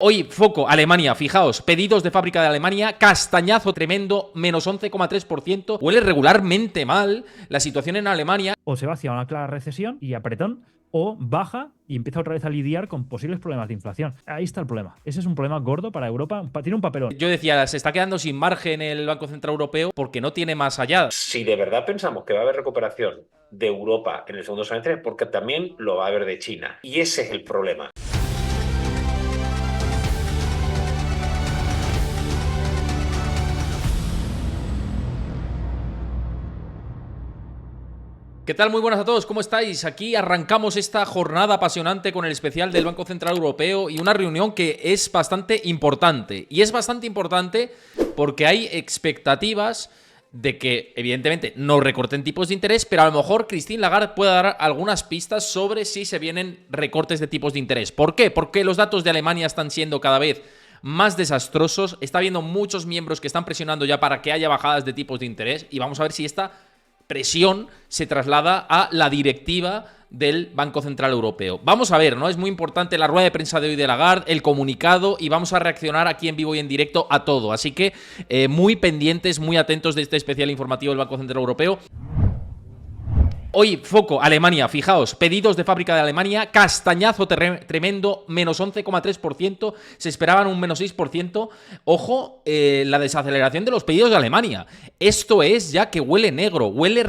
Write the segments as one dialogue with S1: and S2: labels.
S1: Hoy, foco, Alemania, fijaos, pedidos de fábrica de Alemania, castañazo tremendo, menos 11,3%, huele regularmente mal la situación en Alemania.
S2: O se va hacia una clara recesión y apretón, o baja y empieza otra vez a lidiar con posibles problemas de inflación. Ahí está el problema. Ese es un problema gordo para Europa. Tiene un papelón.
S1: Yo decía, se está quedando sin margen el Banco Central Europeo porque no tiene más allá.
S3: Si de verdad pensamos que va a haber recuperación de Europa en el segundo semestre, porque también lo va a haber de China. Y ese es el problema.
S1: ¿Qué tal? Muy buenas a todos, ¿cómo estáis? Aquí arrancamos esta jornada apasionante con el especial del Banco Central Europeo y una reunión que es bastante importante. Y es bastante importante porque hay expectativas de que, evidentemente, no recorten tipos de interés, pero a lo mejor Christine Lagarde pueda dar algunas pistas sobre si se vienen recortes de tipos de interés. ¿Por qué? Porque los datos de Alemania están siendo cada vez más desastrosos. Está habiendo muchos miembros que están presionando ya para que haya bajadas de tipos de interés y vamos a ver si esta presión se traslada a la directiva del Banco Central Europeo. Vamos a ver, ¿no? Es muy importante la rueda de prensa de hoy de Lagarde, el comunicado, y vamos a reaccionar aquí en vivo y en directo a todo. Así que muy pendientes, muy atentos de este especial informativo del Banco Central Europeo. Hoy, foco, Alemania, fijaos, pedidos de fábrica de Alemania, castañazo tremendo, menos 11,3%, se esperaban un menos 6%. Ojo, la desaceleración de los pedidos de Alemania. Esto es ya que huele negro, huele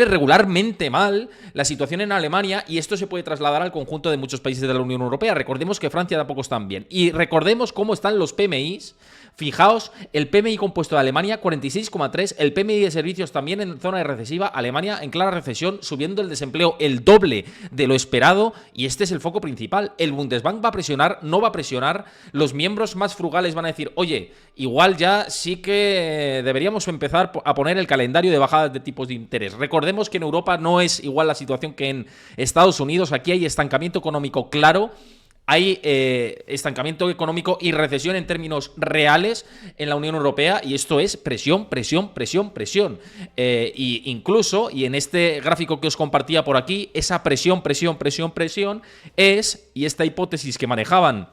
S1: regularmente mal la situación en Alemania y esto se puede trasladar al conjunto de muchos países de la Unión Europea. Recordemos que Francia tampoco están bien. Y recordemos cómo están los PMIs. Fijaos, el PMI compuesto de Alemania, 46,3, el PMI de servicios también en zona recesiva, Alemania en clara recesión, subiendo el desempleo el doble de lo esperado, y este es el foco principal. El Bundesbank va a presionar, no va a presionar, los miembros más frugales van a decir, oye, igual ya sí que deberíamos empezar a poner el calendario de bajadas de tipos de interés. Recordemos que en Europa no es igual la situación que en Estados Unidos, aquí hay estancamiento económico claro. Hay estancamiento económico y recesión en términos reales en la Unión Europea y esto es presión. Y incluso, y en este gráfico que os compartía por aquí, esa presión es, y esta hipótesis que manejaban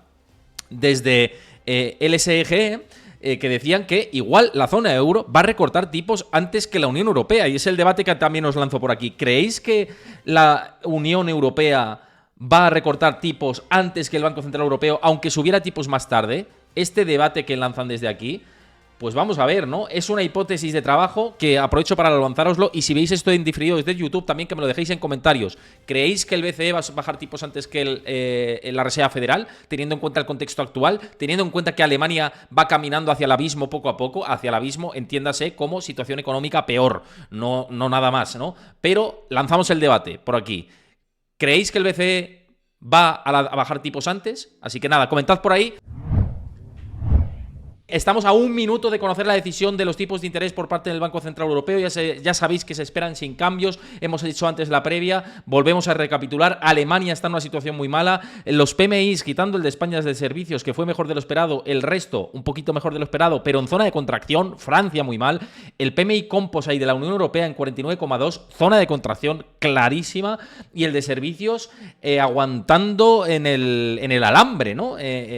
S1: desde LSEG, que decían que igual la zona euro va a recortar tipos antes que la Unión Europea y es el debate que también os lanzo por aquí. ¿Creéis que la Unión Europea va a recortar tipos antes que el Banco Central Europeo, aunque subiera tipos más tarde? Este debate que lanzan desde aquí, pues vamos a ver, ¿no? Es una hipótesis de trabajo que aprovecho para lanzároslo y si veis esto en diferido desde YouTube, también que me lo dejéis en comentarios. ¿Creéis que el BCE va a bajar tipos antes que la Reserva Federal, teniendo en cuenta el contexto actual, teniendo en cuenta que Alemania va caminando hacia el abismo poco a poco, hacia el abismo, entiéndase, como situación económica peor, no nada más, ¿no? Pero lanzamos el debate por aquí. ¿Creéis que el BCE va a bajar tipos antes? Así que nada, comentad por ahí. Estamos a un minuto de conocer la decisión de los tipos de interés por parte del Banco Central Europeo. Ya sabéis que se esperan sin cambios. Hemos hecho antes la previa. Volvemos a recapitular. Alemania está en una situación muy mala. Los PMIs, quitando el de España de servicios, que fue mejor de lo esperado. El resto, un poquito mejor de lo esperado, pero en zona de contracción. Francia muy mal. El PMI Composite de la Unión Europea en 49,2. Zona de contracción clarísima. Y el de servicios aguantando en el alambre, ¿no?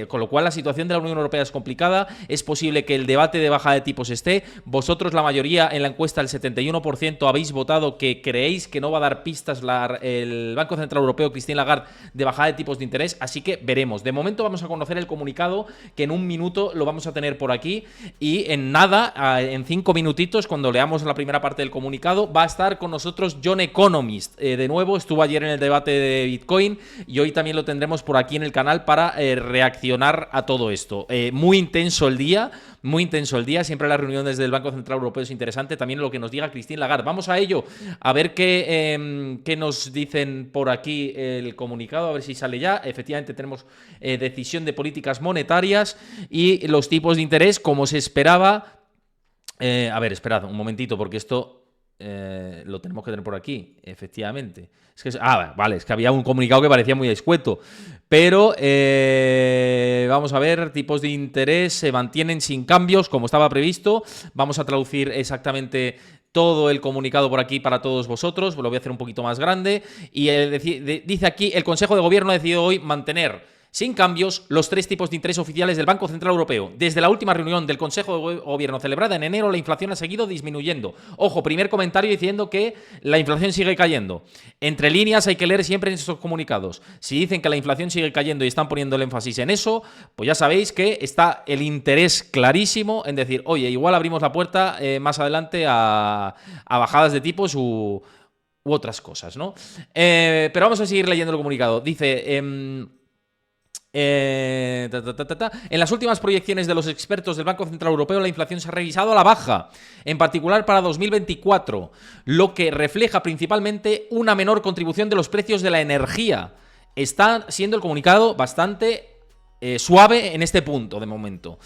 S1: Con lo cual la situación de la Unión Europea es complicada. Es posible que el debate de baja de tipos esté. Vosotros, la mayoría en la encuesta, el 71%, habéis votado que creéis que no va a dar pistas el Banco Central Europeo, Christine Lagarde, de bajada de tipos de interés. Así que veremos. De momento vamos a conocer el comunicado, que en un minuto lo vamos a tener por aquí. Y en nada, en 5 minutitos, cuando leamos la primera parte del comunicado, va a estar con nosotros John Economist. De nuevo, estuvo ayer en el debate de Bitcoin y hoy también lo tendremos por aquí en el canal para reaccionar a todo esto. Muy intenso el día. Siempre las reuniones del Banco Central Europeo es interesante, también lo que nos diga Christine Lagarde. Vamos a ello, a ver qué nos dicen por aquí el comunicado, a ver si sale ya. Efectivamente tenemos decisión de políticas monetarias y los tipos de interés como se esperaba. A ver, esperad un momentito porque esto lo tenemos que tener por aquí, efectivamente. Vale, es que había un comunicado que parecía muy escueto. Pero vamos a ver, tipos de interés se mantienen sin cambios como estaba previsto. Vamos a traducir exactamente todo el comunicado por aquí para todos vosotros. Lo voy a hacer un poquito más grande. Y dice aquí, el Consejo de Gobierno ha decidido hoy mantener sin cambios los 3 tipos de interés oficiales del Banco Central Europeo. Desde la última reunión del Consejo de Gobierno celebrada en enero, la inflación ha seguido disminuyendo. Ojo, primer comentario diciendo que la inflación sigue cayendo. Entre líneas hay que leer siempre en estos comunicados. Si dicen que la inflación sigue cayendo y están poniendo el énfasis en eso, pues ya sabéis que está el interés clarísimo en decir, oye, igual abrimos la puerta más adelante a bajadas de tipos u otras cosas, ¿no? Pero vamos a seguir leyendo el comunicado. Dice... En las últimas proyecciones de los expertos del Banco Central Europeo, la inflación se ha revisado a la baja, en particular para 2024, lo que refleja principalmente una menor contribución de los precios de la energía. Está siendo el comunicado bastante suave en este punto, de momento.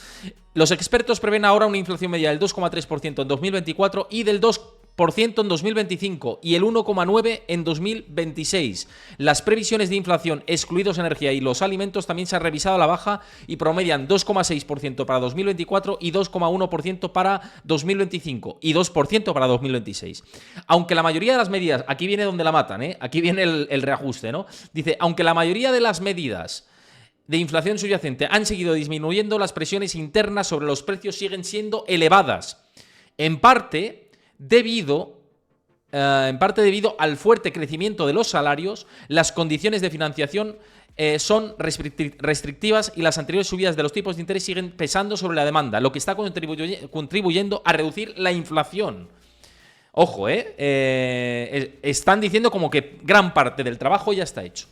S1: Los expertos prevén ahora una inflación media del 2,3% en 2024 y del 2% en 2025 y el 1,9% en 2026. Las previsiones de inflación, excluidos energía y los alimentos, también se han revisado a la baja y promedian 2,6% para 2024 y 2,1% para 2025 y 2% para 2026. Aunque la mayoría de las medidas, aquí viene donde la matan, aquí viene el reajuste, ¿no? Dice, aunque la mayoría de las medidas de inflación subyacente han seguido disminuyendo, las presiones internas sobre los precios siguen siendo elevadas. En parte debido al fuerte crecimiento de los salarios, las condiciones de financiación son restrictivas y las anteriores subidas de los tipos de interés siguen pesando sobre la demanda, lo que está contribuyendo a reducir la inflación. Ojo, están diciendo como que gran parte del trabajo ya está hecho.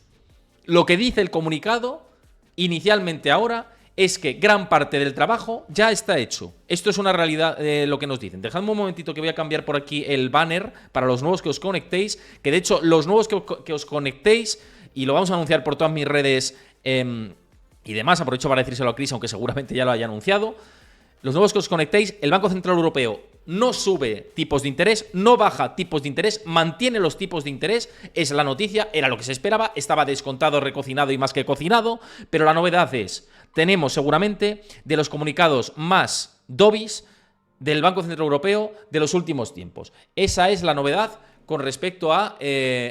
S1: Lo que dice el comunicado inicialmente ahora es que gran parte del trabajo ya está hecho. Esto es una realidad lo que nos dicen. Dejadme un momentito que voy a cambiar por aquí el banner para los nuevos que os conectéis, que de hecho los nuevos que os conectéis, y lo vamos a anunciar por todas mis redes y demás, aprovecho para decírselo a Chris, aunque seguramente ya lo haya anunciado. Los nuevos que os conectéis, el Banco Central Europeo no sube tipos de interés, no baja tipos de interés, mantiene los tipos de interés, es la noticia, era lo que se esperaba, estaba descontado, recocinado y más que cocinado, pero la novedad es, tenemos seguramente de los comunicados más dovish del Banco Central Europeo de los últimos tiempos. Esa es la novedad con respecto a,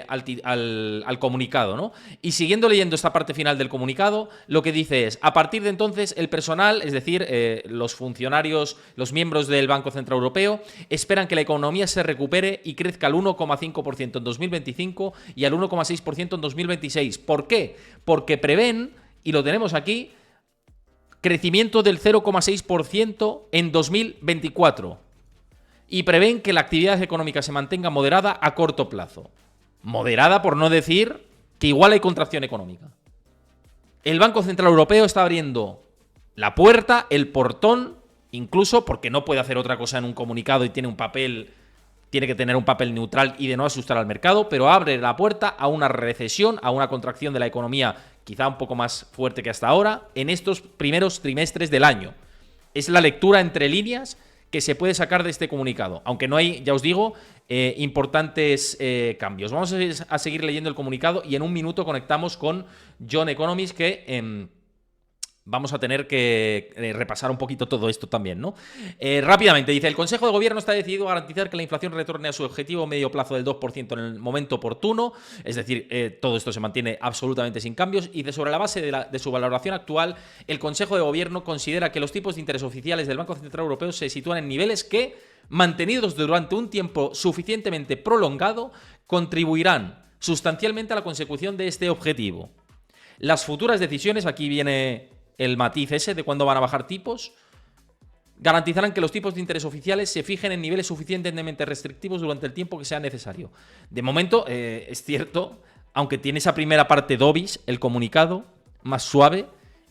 S1: al comunicado, ¿no? Y siguiendo leyendo esta parte final del comunicado, lo que dice es, a partir de entonces el personal, es decir, los funcionarios, los miembros del Banco Central Europeo, esperan que la economía se recupere y crezca al 1,5% en 2025 y al 1,6% en 2026. ¿Por qué? Porque prevén, y lo tenemos aquí, crecimiento del 0,6% en 2024. Y prevén que la actividad económica se mantenga moderada a corto plazo. Moderada por no decir que igual hay contracción económica. El Banco Central Europeo está abriendo la puerta, el portón, incluso porque no puede hacer otra cosa en un comunicado y tiene que tener un papel neutral y de no asustar al mercado, pero abre la puerta a una recesión, a una contracción de la economía quizá un poco más fuerte que hasta ahora en estos primeros trimestres del año. Es la lectura entre líneas que se puede sacar de este comunicado, aunque no hay, ya os digo, importantes cambios. Vamos a seguir leyendo el comunicado y en un minuto conectamos con John Economist, que vamos a tener que repasar un poquito todo esto también, ¿no? Rápidamente, dice, el Consejo de Gobierno está decidido a garantizar que la inflación retorne a su objetivo medio plazo del 2% en el momento oportuno, es decir, todo esto se mantiene absolutamente sin cambios, y sobre la base de su valoración actual, el Consejo de Gobierno considera que los tipos de interés oficiales del Banco Central Europeo se sitúan en niveles que, mantenidos durante un tiempo suficientemente prolongado, contribuirán sustancialmente a la consecución de este objetivo. Las futuras decisiones, aquí viene el matiz ese de cuándo van a bajar tipos, garantizarán que los tipos de interés oficiales se fijen en niveles suficientemente restrictivos durante el tiempo que sea necesario. De momento, es cierto, aunque tiene esa primera parte dovish, el comunicado, más suave,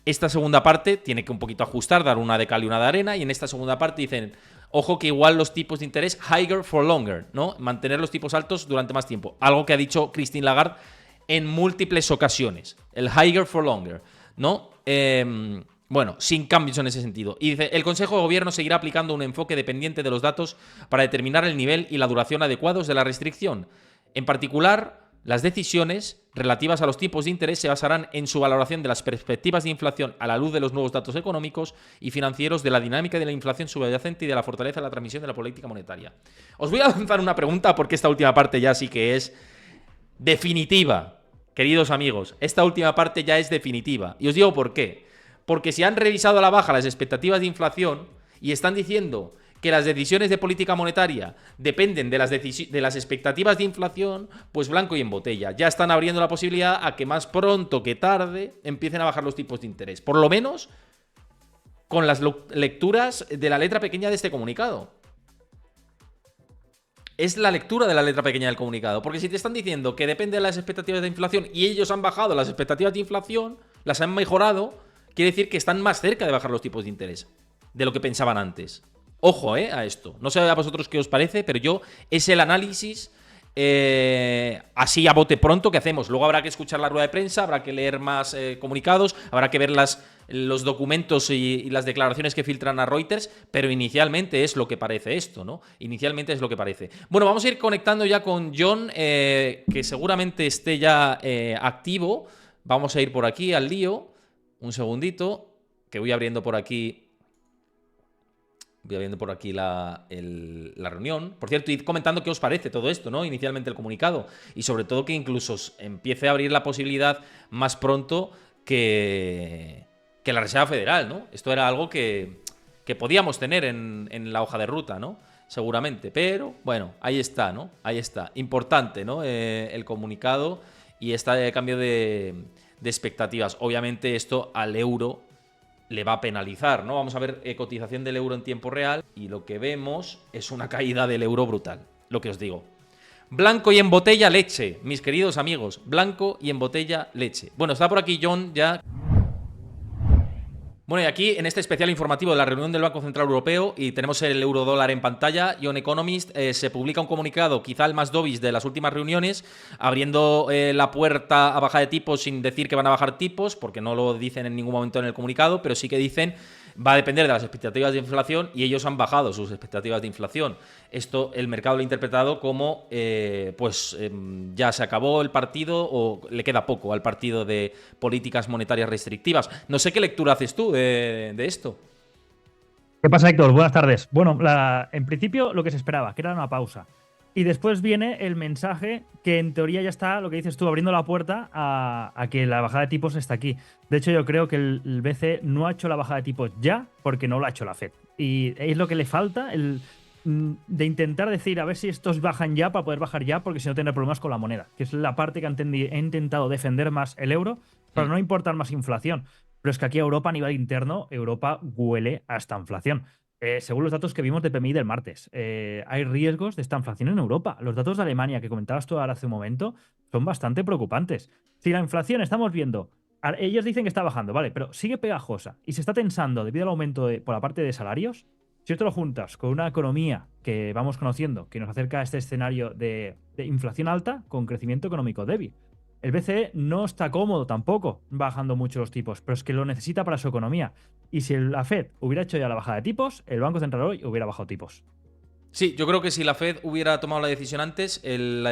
S1: esta segunda parte tiene que un poquito ajustar, dar una de cal y una de arena, y en esta segunda parte dicen, ojo que igual los tipos de interés higher for longer, ¿no? Mantener los tipos altos durante más tiempo. Algo que ha dicho Christine Lagarde en múltiples ocasiones. El higher for longer, ¿no? Bueno, sin cambios en ese sentido. Y dice, el Consejo de Gobierno seguirá aplicando un enfoque dependiente de los datos para determinar el nivel y la duración adecuados de la restricción. En particular, las decisiones relativas a los tipos de interés se basarán en su valoración de las perspectivas de inflación a la luz de los nuevos datos económicos y financieros, de la dinámica de la inflación subyacente y de la fortaleza de la transmisión de la política monetaria. Os voy a lanzar una pregunta porque esta última parte ya sí que es definitiva. queridos amigos, esta última parte ya es definitiva. Y os digo por qué. Porque si han revisado a la baja las expectativas de inflación y están diciendo que las decisiones de política monetaria dependen de las expectativas de inflación, pues blanco y en botella. Ya están abriendo la posibilidad a que más pronto que tarde empiecen a bajar los tipos de interés. Por lo menos con las lecturas de la letra pequeña de este comunicado. Es la lectura de la letra pequeña del comunicado. Porque si te están diciendo que depende de las expectativas de inflación y ellos han bajado las expectativas de inflación, las han mejorado, quiere decir que están más cerca de bajar los tipos de interés de lo que pensaban antes. Ojo, a esto. No sé a vosotros qué os parece, pero yo es el análisis así a bote pronto que hacemos. Luego habrá que escuchar la rueda de prensa, habrá que leer más comunicados, habrá que ver los documentos y las declaraciones que filtran a Reuters, pero inicialmente es lo que parece esto, ¿no? Inicialmente es lo que parece. Bueno, vamos a ir conectando ya con John, que seguramente esté ya activo. Vamos a ir por aquí al lío. Un segundito, que voy abriendo por aquí. Voy viendo por aquí la reunión. Por cierto, id comentando qué os parece todo esto, ¿no? Inicialmente el comunicado. Y sobre todo que incluso empiece a abrir la posibilidad más pronto que la Reserva Federal, ¿no? Esto era algo que podíamos tener en la hoja de ruta, ¿no? Seguramente. Pero, bueno, ahí está, ¿no? Ahí está. Importante, ¿no? El comunicado y este cambio de expectativas. Obviamente esto al euro le va a penalizar, ¿no? Vamos a ver cotización del euro en tiempo real y lo que vemos es una caída del euro brutal, lo que os digo. Blanco y en botella leche, mis queridos amigos, blanco y en botella leche. Bueno, está por aquí John ya. Bueno, y aquí en este especial informativo de la reunión del Banco Central Europeo, y tenemos el eurodólar en pantalla, John Economist, se publica un comunicado, quizá el más dovish de las últimas reuniones, abriendo la puerta a baja de tipos sin decir que van a bajar tipos, porque no lo dicen en ningún momento en el comunicado, pero sí que dicen va a depender de las expectativas de inflación y ellos han bajado sus expectativas de inflación. Esto el mercado lo ha interpretado como ya se acabó el partido o le queda poco al partido de políticas monetarias restrictivas. No sé qué lectura haces tú de esto.
S2: ¿Qué pasa, Héctor? Buenas tardes. Bueno, en principio lo que se esperaba, que era una pausa. Y después viene el mensaje que en teoría ya está, lo que dices tú, abriendo la puerta a que la bajada de tipos está aquí. De hecho, yo creo que el BCE no ha hecho la bajada de tipos ya porque no lo ha hecho la Fed. Y es lo que le falta, de intentar decir a ver si estos bajan ya para poder bajar ya, porque si no tendrá problemas con la moneda, que es la parte que he intentado defender más el euro para no importar más inflación. Pero es que aquí Europa, a nivel interno, Europa huele a esta inflación. Según los datos que vimos de PMI del martes, hay riesgos de esta inflación en Europa. Los datos de Alemania que comentabas tú ahora hace un momento son bastante preocupantes. Si la inflación estamos viendo, ellos dicen que está bajando, vale, pero sigue pegajosa y se está tensando debido al aumento por la parte de salarios. Si esto lo juntas con una economía que vamos conociendo, que nos acerca a este escenario de inflación alta con crecimiento económico débil. El BCE no está cómodo tampoco bajando mucho los tipos, pero es que lo necesita para su economía. Y si la Fed hubiera hecho ya la bajada de tipos, el Banco Central hoy hubiera bajado tipos.
S1: Sí, yo creo que si la Fed hubiera tomado la decisión antes, el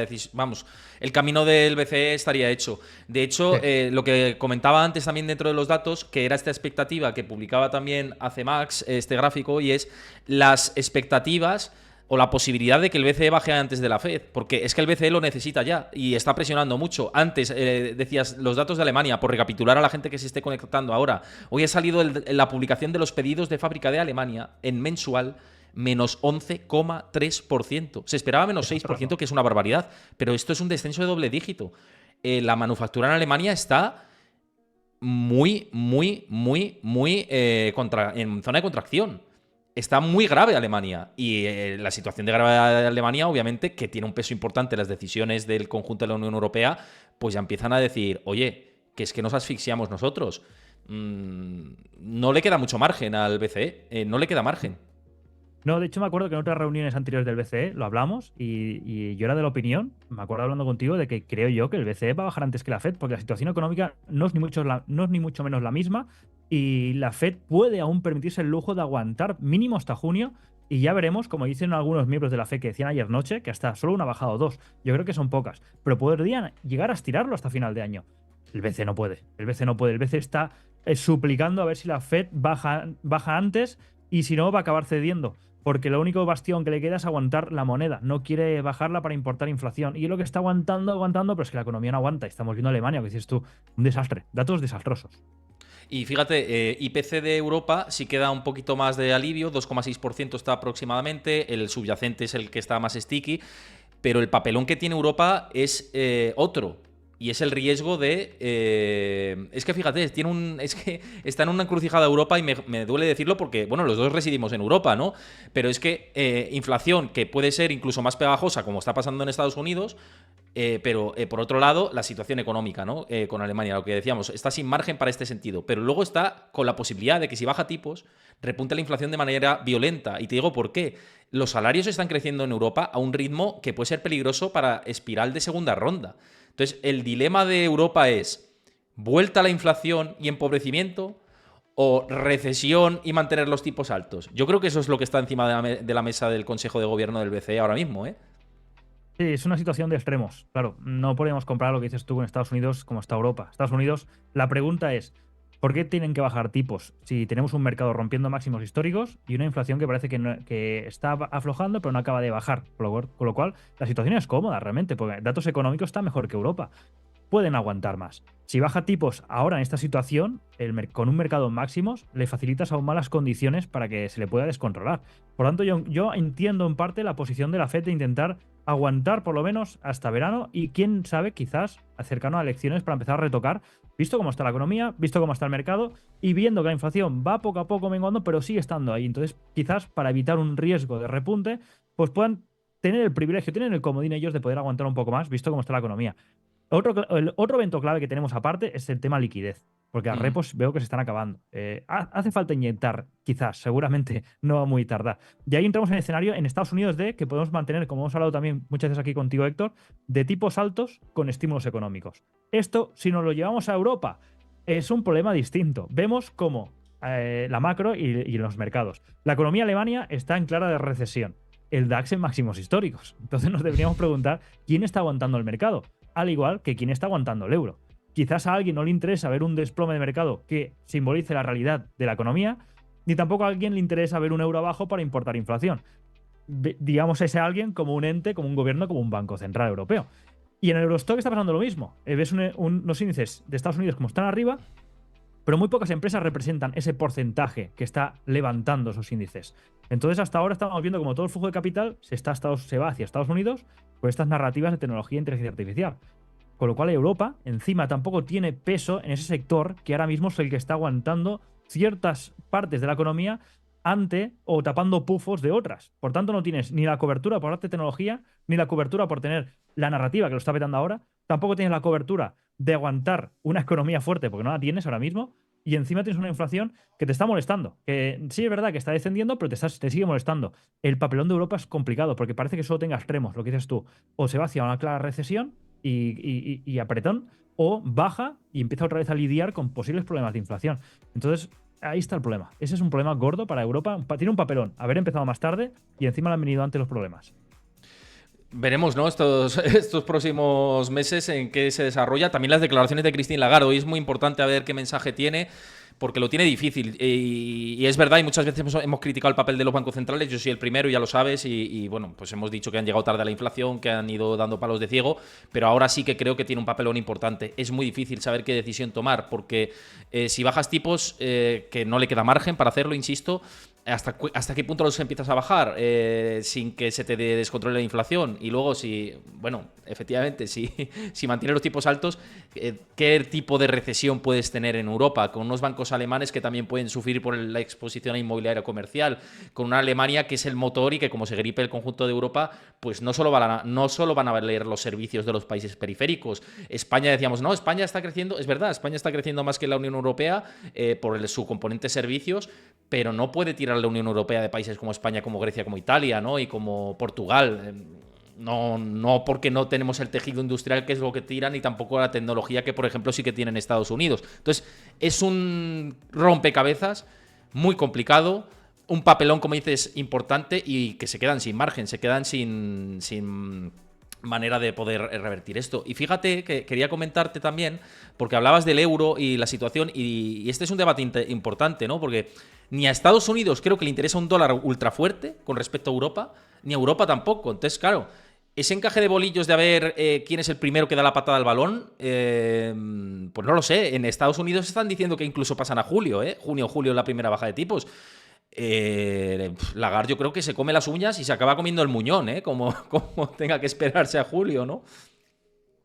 S1: camino del BCE estaría hecho. De hecho, sí. Lo que comentaba antes también dentro de los datos, que era esta expectativa que publicaba también ACMAX, este gráfico, y es las expectativas o la posibilidad de que el BCE baje antes de la Fed, porque es que el BCE lo necesita ya y está presionando mucho. Antes decías los datos de Alemania, por recapitular a la gente que se esté conectando ahora. Hoy ha salido la publicación de los pedidos de fábrica de Alemania en mensual, menos 11,3%. Se esperaba menos 6%, que es una barbaridad, pero esto es un descenso de doble dígito. La manufactura en Alemania está muy en zona de contracción. Está muy grave Alemania y la situación de gravedad de Alemania, obviamente, que tiene un peso importante en las decisiones del conjunto de la Unión Europea, pues ya empiezan a decir, oye, que es que nos asfixiamos nosotros. No le queda mucho margen al BCE, no le queda margen.
S2: No, de hecho me acuerdo que en otras reuniones anteriores del BCE lo hablamos y yo era de la opinión, me acuerdo hablando contigo, de que creo yo que el BCE va a bajar antes que la Fed, porque la situación económica no es ni mucho menos la misma y la Fed puede aún permitirse el lujo de aguantar mínimo hasta junio y ya veremos, como dicen algunos miembros de la Fed que decían ayer noche, que hasta solo una bajada o dos, yo creo que son pocas, pero podrían llegar a estirarlo hasta final de año. El BCE no puede, el BCE está suplicando a ver si la Fed baja antes y si no va a acabar cediendo. porque lo único bastión que le queda es aguantar la moneda. No quiere bajarla para importar inflación. Y es lo que está aguantando, pero es que la economía no aguanta. Estamos viendo Alemania, que dices tú, un desastre. Datos desastrosos.
S1: Y fíjate, IPC de Europa sí queda un poquito más de alivio, 2,6% está aproximadamente, el subyacente es el que está más sticky, pero el papelón que tiene Europa es otro. Y es el riesgo de. Es que fíjate, es que está en una encrucijada Europa y me duele decirlo porque, bueno, los dos residimos en Europa, ¿no? Pero es que inflación que puede ser incluso más pegajosa, como está pasando en Estados Unidos, pero por otro lado, la situación económica, ¿no? Con Alemania, lo que decíamos, está sin margen para este sentido. Pero luego está con la posibilidad de que si baja tipos, repunte la inflación de manera violenta. Y te digo por qué. Los salarios están creciendo en Europa a un ritmo que puede ser peligroso para espiral de segunda ronda. Entonces, el dilema de Europa es vuelta a la inflación y empobrecimiento o recesión y mantener los tipos altos. Yo creo que eso es lo que está encima de la mesa del Consejo de Gobierno del BCE ahora mismo, ¿eh?
S2: Sí, es una situación de extremos. Claro, no podemos comparar lo que dices tú con Estados Unidos como está Europa. Estados Unidos, la pregunta es, ¿por qué tienen que bajar tipos si tenemos un mercado rompiendo máximos históricos y una inflación que parece que está aflojando pero no acaba de bajar? Con lo cual, la situación es cómoda realmente, porque datos económicos están mejor que Europa. Pueden aguantar más. Si baja tipos ahora en esta situación, con un mercado en máximos, le facilitas aún más las condiciones para que se le pueda descontrolar. Por lo tanto, yo entiendo en parte la posición de la Fed de intentar aguantar por lo menos hasta verano y quién sabe, quizás cercano a elecciones para empezar a retocar, visto cómo está la economía, visto cómo está el mercado y viendo que la inflación va poco a poco menguando, pero sigue estando ahí. Entonces, quizás para evitar un riesgo de repunte, pues puedan tener el privilegio, tener el comodín ellos de poder aguantar un poco más, visto cómo está la economía. El otro evento clave que tenemos aparte es el tema liquidez, porque a repos veo que se están acabando. Hace falta inyectar, quizás, seguramente no muy tardar. Y ahí entramos en el escenario en Estados Unidos de que podemos mantener, como hemos hablado también muchas veces aquí contigo, Héctor, de tipos altos con estímulos económicos. Esto, si nos lo llevamos a Europa, es un problema distinto. Vemos cómo la macro y los mercados. La economía alemana está en clara de recesión. El DAX en máximos históricos. Entonces nos deberíamos preguntar quién está aguantando el mercado, al igual que quién está aguantando el euro. Quizás a alguien no le interesa ver un desplome de mercado que simbolice la realidad de la economía, ni tampoco a alguien le interesa ver un euro abajo para importar inflación. Digamos ese alguien como un ente, como un gobierno, como un banco central europeo. Y en el Eurostock está pasando lo mismo. Ves unos índices de Estados Unidos como están arriba, pero muy pocas empresas representan ese porcentaje que está levantando esos índices. Entonces, hasta ahora estamos viendo como todo el flujo de capital se va hacia Estados Unidos por estas narrativas de tecnología e inteligencia artificial. Con lo cual, Europa, encima, tampoco tiene peso en ese sector que ahora mismo es el que está aguantando ciertas partes de la economía ante o tapando pufos de otras. Por tanto, no tienes ni la cobertura por arte tecnología, ni la cobertura por tener la narrativa que lo está petando ahora. Tampoco tienes la cobertura de aguantar una economía fuerte, porque no la tienes ahora mismo. Y encima tienes una inflación que te está molestando. Que sí es verdad que está descendiendo, pero te sigue molestando. El papelón de Europa es complicado, porque parece que solo tenga extremos, lo que dices tú. O se va hacia una clara recesión y apretón, o baja y empieza otra vez a lidiar con posibles problemas de inflación. Entonces, ahí está el problema. Ese es un problema gordo para Europa. Tiene un papelón. Haber empezado más tarde y encima le han venido antes los problemas.
S1: Veremos, ¿no? Estos próximos meses en qué se desarrolla. También las declaraciones de Christine Lagarde. Hoy es muy importante a ver qué mensaje tiene, porque lo tiene difícil. Y es verdad, y muchas veces hemos criticado el papel de los bancos centrales. Yo soy el primero, ya lo sabes. Y bueno, pues hemos dicho que han llegado tarde a la inflación, que han ido dando palos de ciego. Pero ahora sí que creo que tiene un papelón importante. Es muy difícil saber qué decisión tomar, porque si bajas tipos, que no le queda margen para hacerlo, insisto. ¿Hasta qué punto los empiezas a bajar sin que se te descontrole la inflación? Y luego, bueno, efectivamente, si mantienes los tipos altos, ¿qué tipo de recesión puedes tener en Europa? Con unos bancos alemanes que también pueden sufrir por la exposición a inmobiliaria comercial, con una Alemania que es el motor y que, como se gripe el conjunto de Europa, pues no solo van a valer los servicios de los países periféricos. España, decíamos, no, España está creciendo, es verdad, España está creciendo más que la Unión Europea por su componente servicios, pero no puede tirar la Unión Europea de países como España, como Grecia, como Italia, ¿no? Y como Portugal. No porque no tenemos el tejido industrial que es lo que tiran, y tampoco la tecnología que, por ejemplo, sí que tienen Estados Unidos. Entonces, es un rompecabezas muy complicado, un papelón, como dices, importante, y que se quedan sin margen, se quedan sin manera de poder revertir esto. Y fíjate que quería comentarte también, porque hablabas del euro y la situación, y este es un debate importante, ¿no? Porque ni a Estados Unidos creo que le interesa un dólar ultra fuerte con respecto a Europa, ni a Europa tampoco. Entonces, claro, ese encaje de bolillos de a ver quién es el primero que da la patada al balón, pues no lo sé. En Estados Unidos están diciendo que incluso pasan a julio, ¿eh? Junio o julio la primera baja de tipos. Lagarde yo creo que se come las uñas y se acaba comiendo el muñón, ¿eh? Como tenga que esperarse a julio, ¿no?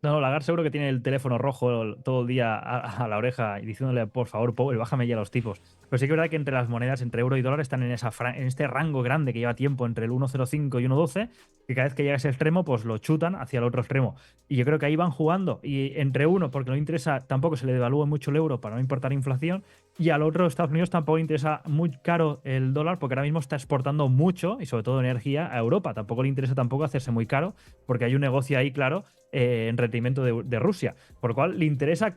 S2: No, Lagarde seguro que tiene el teléfono rojo todo el día a la oreja y diciéndole, por favor, Powell, bájame ya los tipos. Pero sí que es verdad que entre las monedas, entre euro y dólar, están en este rango grande que lleva tiempo entre el 1,05 y 1,12, que cada vez que llega a ese extremo, pues lo chutan hacia el otro extremo. Y yo creo que ahí van jugando. Y entre uno, porque no le interesa, tampoco se le devalúe mucho el euro para no importar inflación, y al otro, Estados Unidos, tampoco le interesa muy caro el dólar, porque ahora mismo está exportando mucho, y sobre todo energía, a Europa. Tampoco le interesa tampoco hacerse muy caro, porque hay un negocio ahí, claro, en retrimento de Rusia. Por lo cual le interesa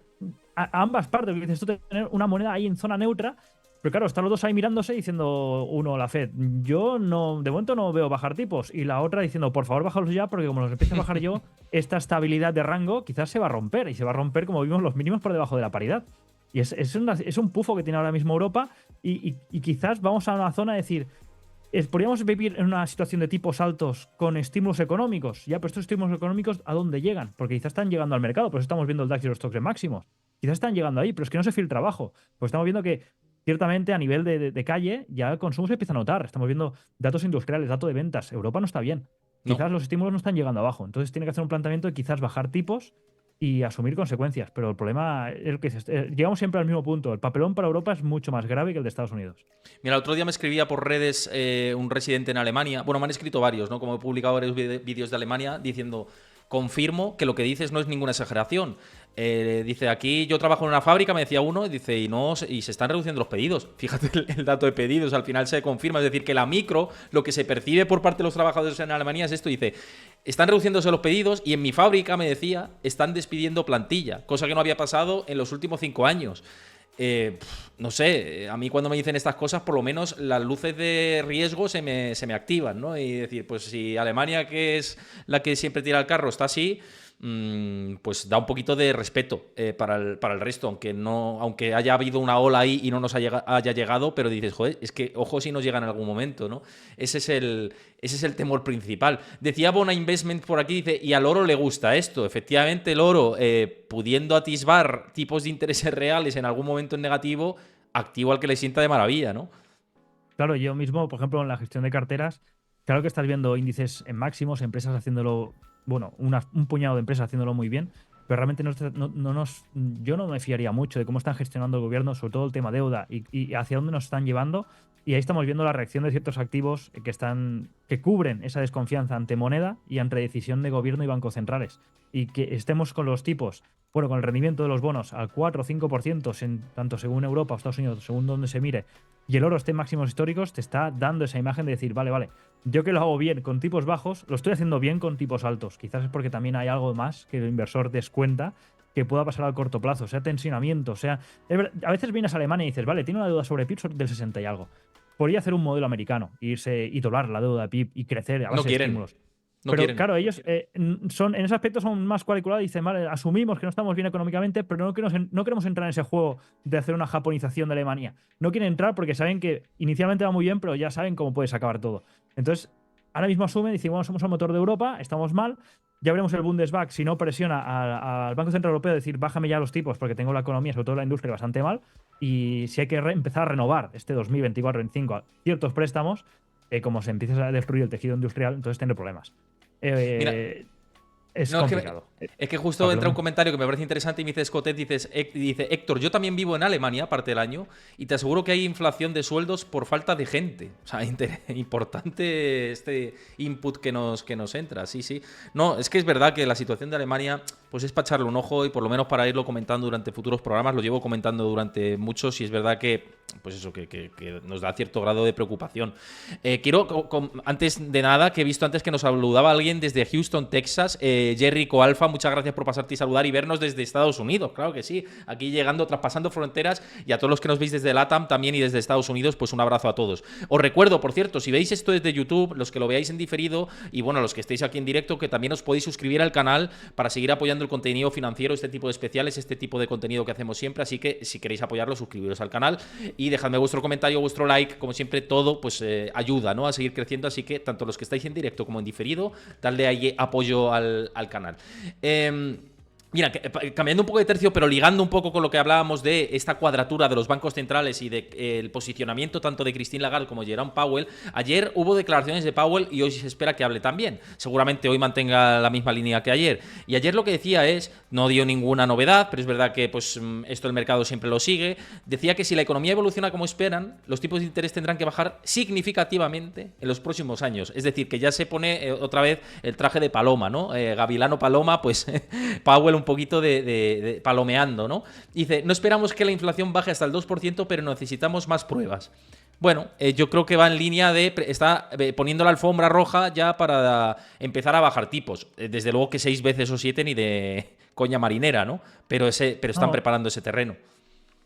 S2: a ambas partes. Dices tú, tener una moneda ahí en zona neutra. Pero claro, están los dos ahí mirándose diciendo, uno, la Fed, yo no, de momento no veo bajar tipos. Y la otra diciendo, por favor, bájalos ya, porque como los empiece a bajar yo, esta estabilidad de rango quizás se va a romper. Y se va a romper, como vimos, los mínimos por debajo de la paridad. Y es un pufo que tiene ahora mismo Europa. Y quizás vamos a una zona de decir, podríamos vivir en una situación de tipos altos con estímulos económicos. Ya, pero estos estímulos económicos, ¿a dónde llegan? Porque quizás están llegando al mercado, por eso estamos viendo el DAX y los stocks en máximos. Quizás están llegando ahí, pero es que no se filtra abajo. Pues estamos viendo que ciertamente a nivel de calle ya el consumo se empieza a notar. Estamos viendo datos industriales, datos de ventas. Europa no está bien. Quizás
S1: No.
S2: los estímulos no están llegando abajo. Entonces tiene que hacer un planteamiento de quizás bajar tipos y asumir consecuencias. Pero el problema es que llegamos siempre al mismo punto. El papelón para Europa es mucho más grave que el de Estados Unidos.
S1: Mira, el otro día me escribía por redes un residente en Alemania. Bueno, me han escrito varios, ¿no? Como he publicado varios vídeos de Alemania diciendo, confirmo que lo que dices no es ninguna exageración. Dice, aquí yo trabajo en una fábrica, me decía uno, y dice, y se están reduciendo los pedidos. Fíjate el dato de pedidos, al final se confirma. Es decir, que la micro, lo que se percibe por parte de los trabajadores en Alemania es esto. Dice, están reduciéndose los pedidos y en mi fábrica, me decía, están despidiendo plantilla, cosa que no había pasado en los últimos 5 años. No sé, a mí cuando me dicen estas cosas, por lo menos las luces de riesgo se me activan, ¿no? Y decir, pues si Alemania, que es la que siempre tira el carro, está así, pues da un poquito de respeto para el resto, aunque haya habido una ola ahí y no nos haya llegado, pero dices, joder, es que ojo si nos llega en algún momento, ¿no? Ese es el temor principal. Decía Bona Investment por aquí, dice, y al oro le gusta esto. Efectivamente, el oro, pudiendo atisbar tipos de intereses reales en algún momento en negativo, activo al que le sienta de maravilla, ¿no?
S2: Claro, yo mismo, por ejemplo, en la gestión de carteras, claro que estás viendo índices en máximos, empresas haciéndolo, bueno, un puñado de empresas haciéndolo muy bien, pero realmente yo no me fiaría mucho de cómo están gestionando el gobierno, sobre todo el tema deuda y hacia dónde nos están llevando. Y ahí estamos viendo la reacción de ciertos activos que cubren esa desconfianza ante moneda y ante decisión de gobierno y bancos centrales. Y que estemos con los tipos, bueno, con el rendimiento de los bonos al 4 o 5%, tanto según Europa o Estados Unidos, según donde se mire, y el oro esté en máximos históricos, te está dando esa imagen de decir, vale, yo que lo hago bien con tipos bajos, lo estoy haciendo bien con tipos altos. Quizás es porque también hay algo más que el inversor descuenta que pueda pasar al corto plazo, sea tensionamiento, a veces vienes a Alemania y dices, vale, tiene una deuda sobre PIB del 60 y algo. Podría hacer un modelo americano, irse y doblar la deuda de PIB y crecer a base de estímulos.
S1: No
S2: Pero
S1: quieren.
S2: claro, ellos en ese aspecto son más cuadriculados y dicen, vale, asumimos que no estamos bien económicamente, pero no queremos entrar en ese juego de hacer una japonización de Alemania. No quieren entrar porque saben que inicialmente va muy bien, pero ya saben cómo puedes acabar todo. Entonces, ahora mismo asumen, dicen, bueno, somos el motor de Europa, estamos mal, ya veremos el Bundesbank si no presiona al Banco Central Europeo, decir, bájame ya los tipos porque tengo la economía, sobre todo la industria, bastante mal, y si hay que empezar a renovar este 2024-2025 ciertos préstamos, como se empieza a destruir el tejido industrial, entonces tendré problemas.
S1: Mira,
S2: Es
S1: no,
S2: complicado.
S1: es que justo entra un comentario que me parece interesante y me dice Scottet, dice, Héctor, yo también vivo en Alemania, parte del año, y te aseguro que hay inflación de sueldos por falta de gente. O sea, importante este input que nos entra, sí. No, es que es verdad que la situación de Alemania pues es para echarle un ojo y por lo menos para irlo comentando durante futuros programas. Lo llevo comentando durante muchos y es verdad que, pues eso, que nos da cierto grado de preocupación. Quiero, antes de nada, que he visto antes que nos saludaba alguien desde Houston, Texas, Jerry Coalfa, muchas gracias por pasarte y saludar y vernos desde Estados Unidos, claro que sí, aquí llegando, traspasando fronteras, y a todos los que nos veis desde LATAM también y desde Estados Unidos, pues un abrazo a todos. Os recuerdo, por cierto, si veis esto desde YouTube, los que lo veáis en diferido y bueno, los que estéis aquí en directo, que también os podéis suscribir al canal para seguir apoyando el contenido financiero, este tipo de especiales, este tipo de contenido que hacemos siempre, así que si queréis apoyarlo, suscribiros al canal y dejadme vuestro comentario, vuestro like, como siempre, todo pues ayuda, ¿no?, a seguir creciendo, así que tanto los que estáis en directo como en diferido, darle ahí apoyo al canal. Mira, cambiando un poco de tercio, pero ligando un poco con lo que hablábamos de esta cuadratura de los bancos centrales y del posicionamiento tanto de Christine Lagarde como Jerome Powell, ayer hubo declaraciones de Powell y hoy se espera que hable también. Seguramente hoy mantenga la misma línea que ayer. Y ayer lo que decía es, no dio ninguna novedad, pero es verdad que pues esto el mercado siempre lo sigue. Decía que si la economía evoluciona como esperan, los tipos de interés tendrán que bajar significativamente en los próximos años. Es decir, que ya se pone otra vez el traje de paloma, ¿no? Gavilano Paloma, pues Powell un poquito de palomeando, ¿no? Dice, no esperamos que la inflación baje hasta el 2%, pero necesitamos más pruebas. Bueno, yo creo que va en línea de... Está poniendo la alfombra roja ya para empezar a bajar tipos. Desde luego que 6 veces o 7 ni de coña marinera, ¿no? Pero están preparando ese terreno.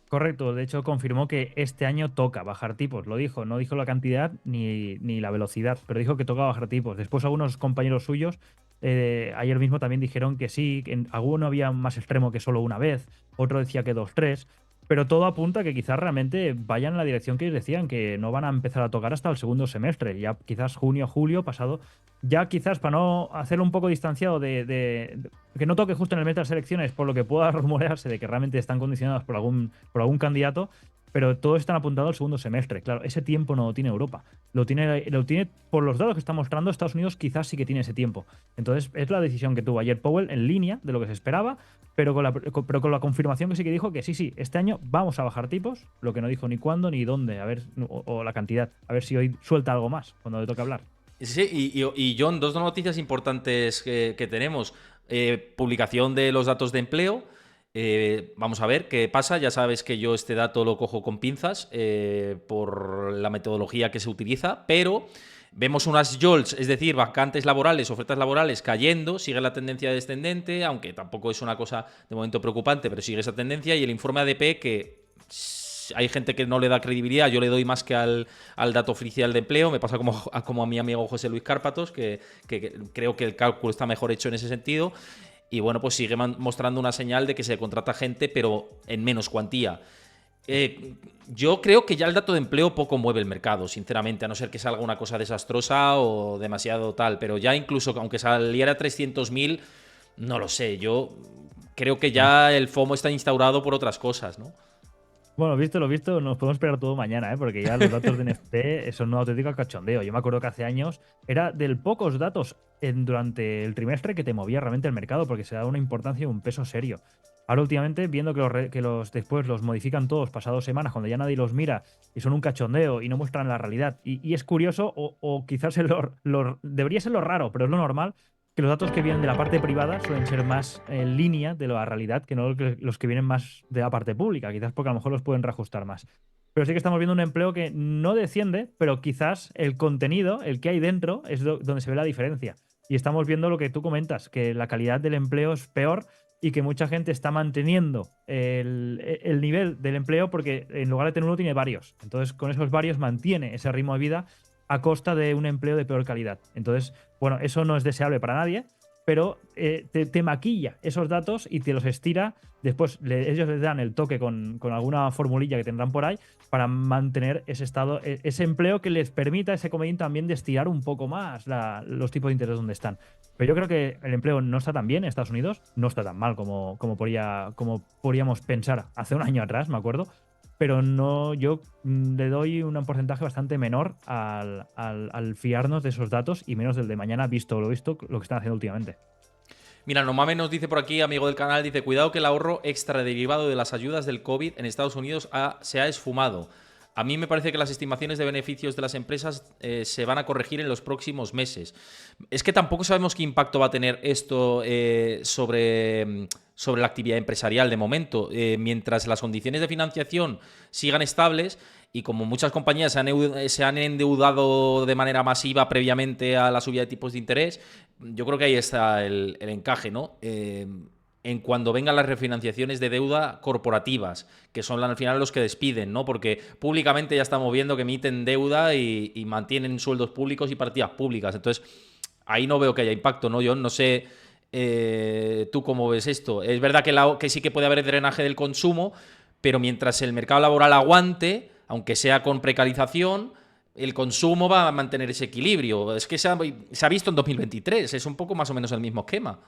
S2: Correcto, de hecho confirmó que este año toca bajar tipos, lo dijo, no dijo la cantidad ni la velocidad, pero dijo que toca bajar tipos. Después algunos compañeros suyos ayer mismo también dijeron que sí, que alguno había más extremo que solo una vez, otro decía que 2, 3, pero todo apunta a que quizás realmente vayan en la dirección que ellos decían, que no van a empezar a tocar hasta el segundo semestre, ya quizás junio, julio pasado, ya quizás para no hacerlo un poco distanciado de que no toque justo en el mes de las elecciones, por lo que pueda rumorearse de que realmente están condicionados por algún candidato, pero todos están apuntados al segundo semestre. Claro, ese tiempo no lo tiene Europa. Lo tiene por los datos que está mostrando Estados Unidos, quizás sí que tiene ese tiempo. Entonces, es la decisión que tuvo ayer Powell en línea de lo que se esperaba, pero con la confirmación que sí que dijo que sí, este año vamos a bajar tipos, lo que no dijo ni cuándo ni dónde, a ver, o la cantidad, a ver si hoy suelta algo más cuando le toque hablar.
S1: Sí, y John, dos noticias importantes que tenemos. Publicación de los datos de empleo. Vamos a ver qué pasa. Ya sabes que yo este dato lo cojo con pinzas por la metodología que se utiliza, pero vemos unas JOLTS, es decir, vacantes laborales, ofertas laborales cayendo, sigue la tendencia descendente, aunque tampoco es una cosa de momento preocupante, pero sigue esa tendencia, y el informe ADP que... hay gente que no le da credibilidad, yo le doy más que al dato oficial de empleo, me pasa como a mi amigo José Luis Cárpatos, que creo que el cálculo está mejor hecho en ese sentido, y bueno, pues sigue mostrando una señal de que se contrata gente, pero en menos cuantía. Yo creo que ya el dato de empleo poco mueve el mercado, sinceramente, a no ser que salga una cosa desastrosa o demasiado tal, pero ya incluso aunque saliera 300.000, no lo sé, yo creo que ya el FOMO está instaurado por otras cosas, ¿no?
S2: Bueno, lo visto, nos podemos esperar todo mañana, porque ya los datos de NFT son un auténtico cachondeo. Yo me acuerdo que hace años era de pocos datos durante el trimestre que te movía realmente el mercado, porque se da una importancia y un peso serio. Ahora últimamente, viendo que después los modifican todos pasados semanas, cuando ya nadie los mira y son un cachondeo y no muestran la realidad. Y es curioso, o quizás debería ser lo raro, pero es lo normal, que los datos que vienen de la parte privada suelen ser más en línea de la realidad que no los que vienen más de la parte pública, quizás porque a lo mejor los pueden reajustar más. Pero sí que estamos viendo un empleo que no desciende, pero quizás el contenido, el que hay dentro, es donde se ve la diferencia. Y estamos viendo lo que tú comentas, que la calidad del empleo es peor y que mucha gente está manteniendo el nivel del empleo porque en lugar de tener uno tiene varios. Entonces con esos varios mantiene ese ritmo de vida a costa de un empleo de peor calidad. Entonces, bueno, eso no es deseable para nadie, pero te maquilla esos datos y te los estira. Después ellos les dan el toque con alguna formulilla que tendrán por ahí para mantener ese estado, ese empleo que les permita ese comodín también de estirar un poco más los tipos de interés donde están. Pero yo creo que el empleo no está tan bien en Estados Unidos, no está tan mal como podríamos pensar hace un año atrás, me acuerdo. Pero no, yo le doy un porcentaje bastante menor al fiarnos de esos datos y menos del de mañana, visto lo que están haciendo últimamente.
S1: Mira, Nomame nos dice por aquí, amigo del canal, dice, cuidado que el ahorro extra derivado de las ayudas del COVID en Estados Unidos se ha esfumado. A mí me parece que las estimaciones de beneficios de las empresas se van a corregir en los próximos meses. Es que tampoco sabemos qué impacto va a tener esto sobre la actividad empresarial de momento. Mientras las condiciones de financiación sigan estables y como muchas compañías se han endeudado de manera masiva previamente a la subida de tipos de interés, yo creo que ahí está el encaje, ¿no? En cuando vengan las refinanciaciones de deuda corporativas, que son al final los que despiden, ¿no? Porque públicamente ya estamos viendo que emiten deuda y mantienen sueldos públicos y partidas públicas. Entonces, ahí no veo que haya impacto, ¿no? Yo no sé tú cómo ves esto. Es verdad que sí que puede haber drenaje del consumo, pero mientras el mercado laboral aguante, aunque sea con precarización, el consumo va a mantener ese equilibrio. Es que se ha visto en 2023, es un poco más o menos el mismo esquema.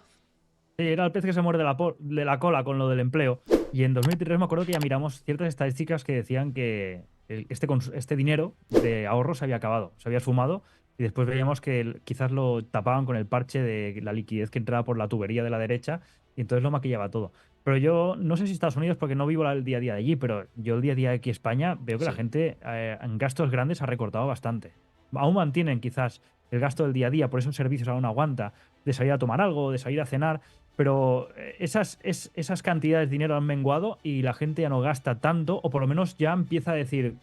S2: Sí, era el pez que se muerde de la cola con lo del empleo. Y en 2003 me acuerdo que ya miramos ciertas estadísticas que decían que este dinero de ahorro se había acabado, se había esfumado. Y después veíamos que quizás lo tapaban con el parche de la liquidez que entraba por la tubería de la derecha y entonces lo maquillaba todo. Pero yo no sé si Estados Unidos, porque no vivo el día a día de allí, pero yo el día a día de aquí en España veo que la
S1: Sí.
S2: gente en gastos grandes ha recortado bastante. Aún mantienen quizás el gasto del día a día, por esos servicios aún aguanta, de salir a tomar algo, de salir a cenar, pero esas cantidades de dinero han menguado y la gente ya no gasta tanto, o por lo menos ya empieza a decir,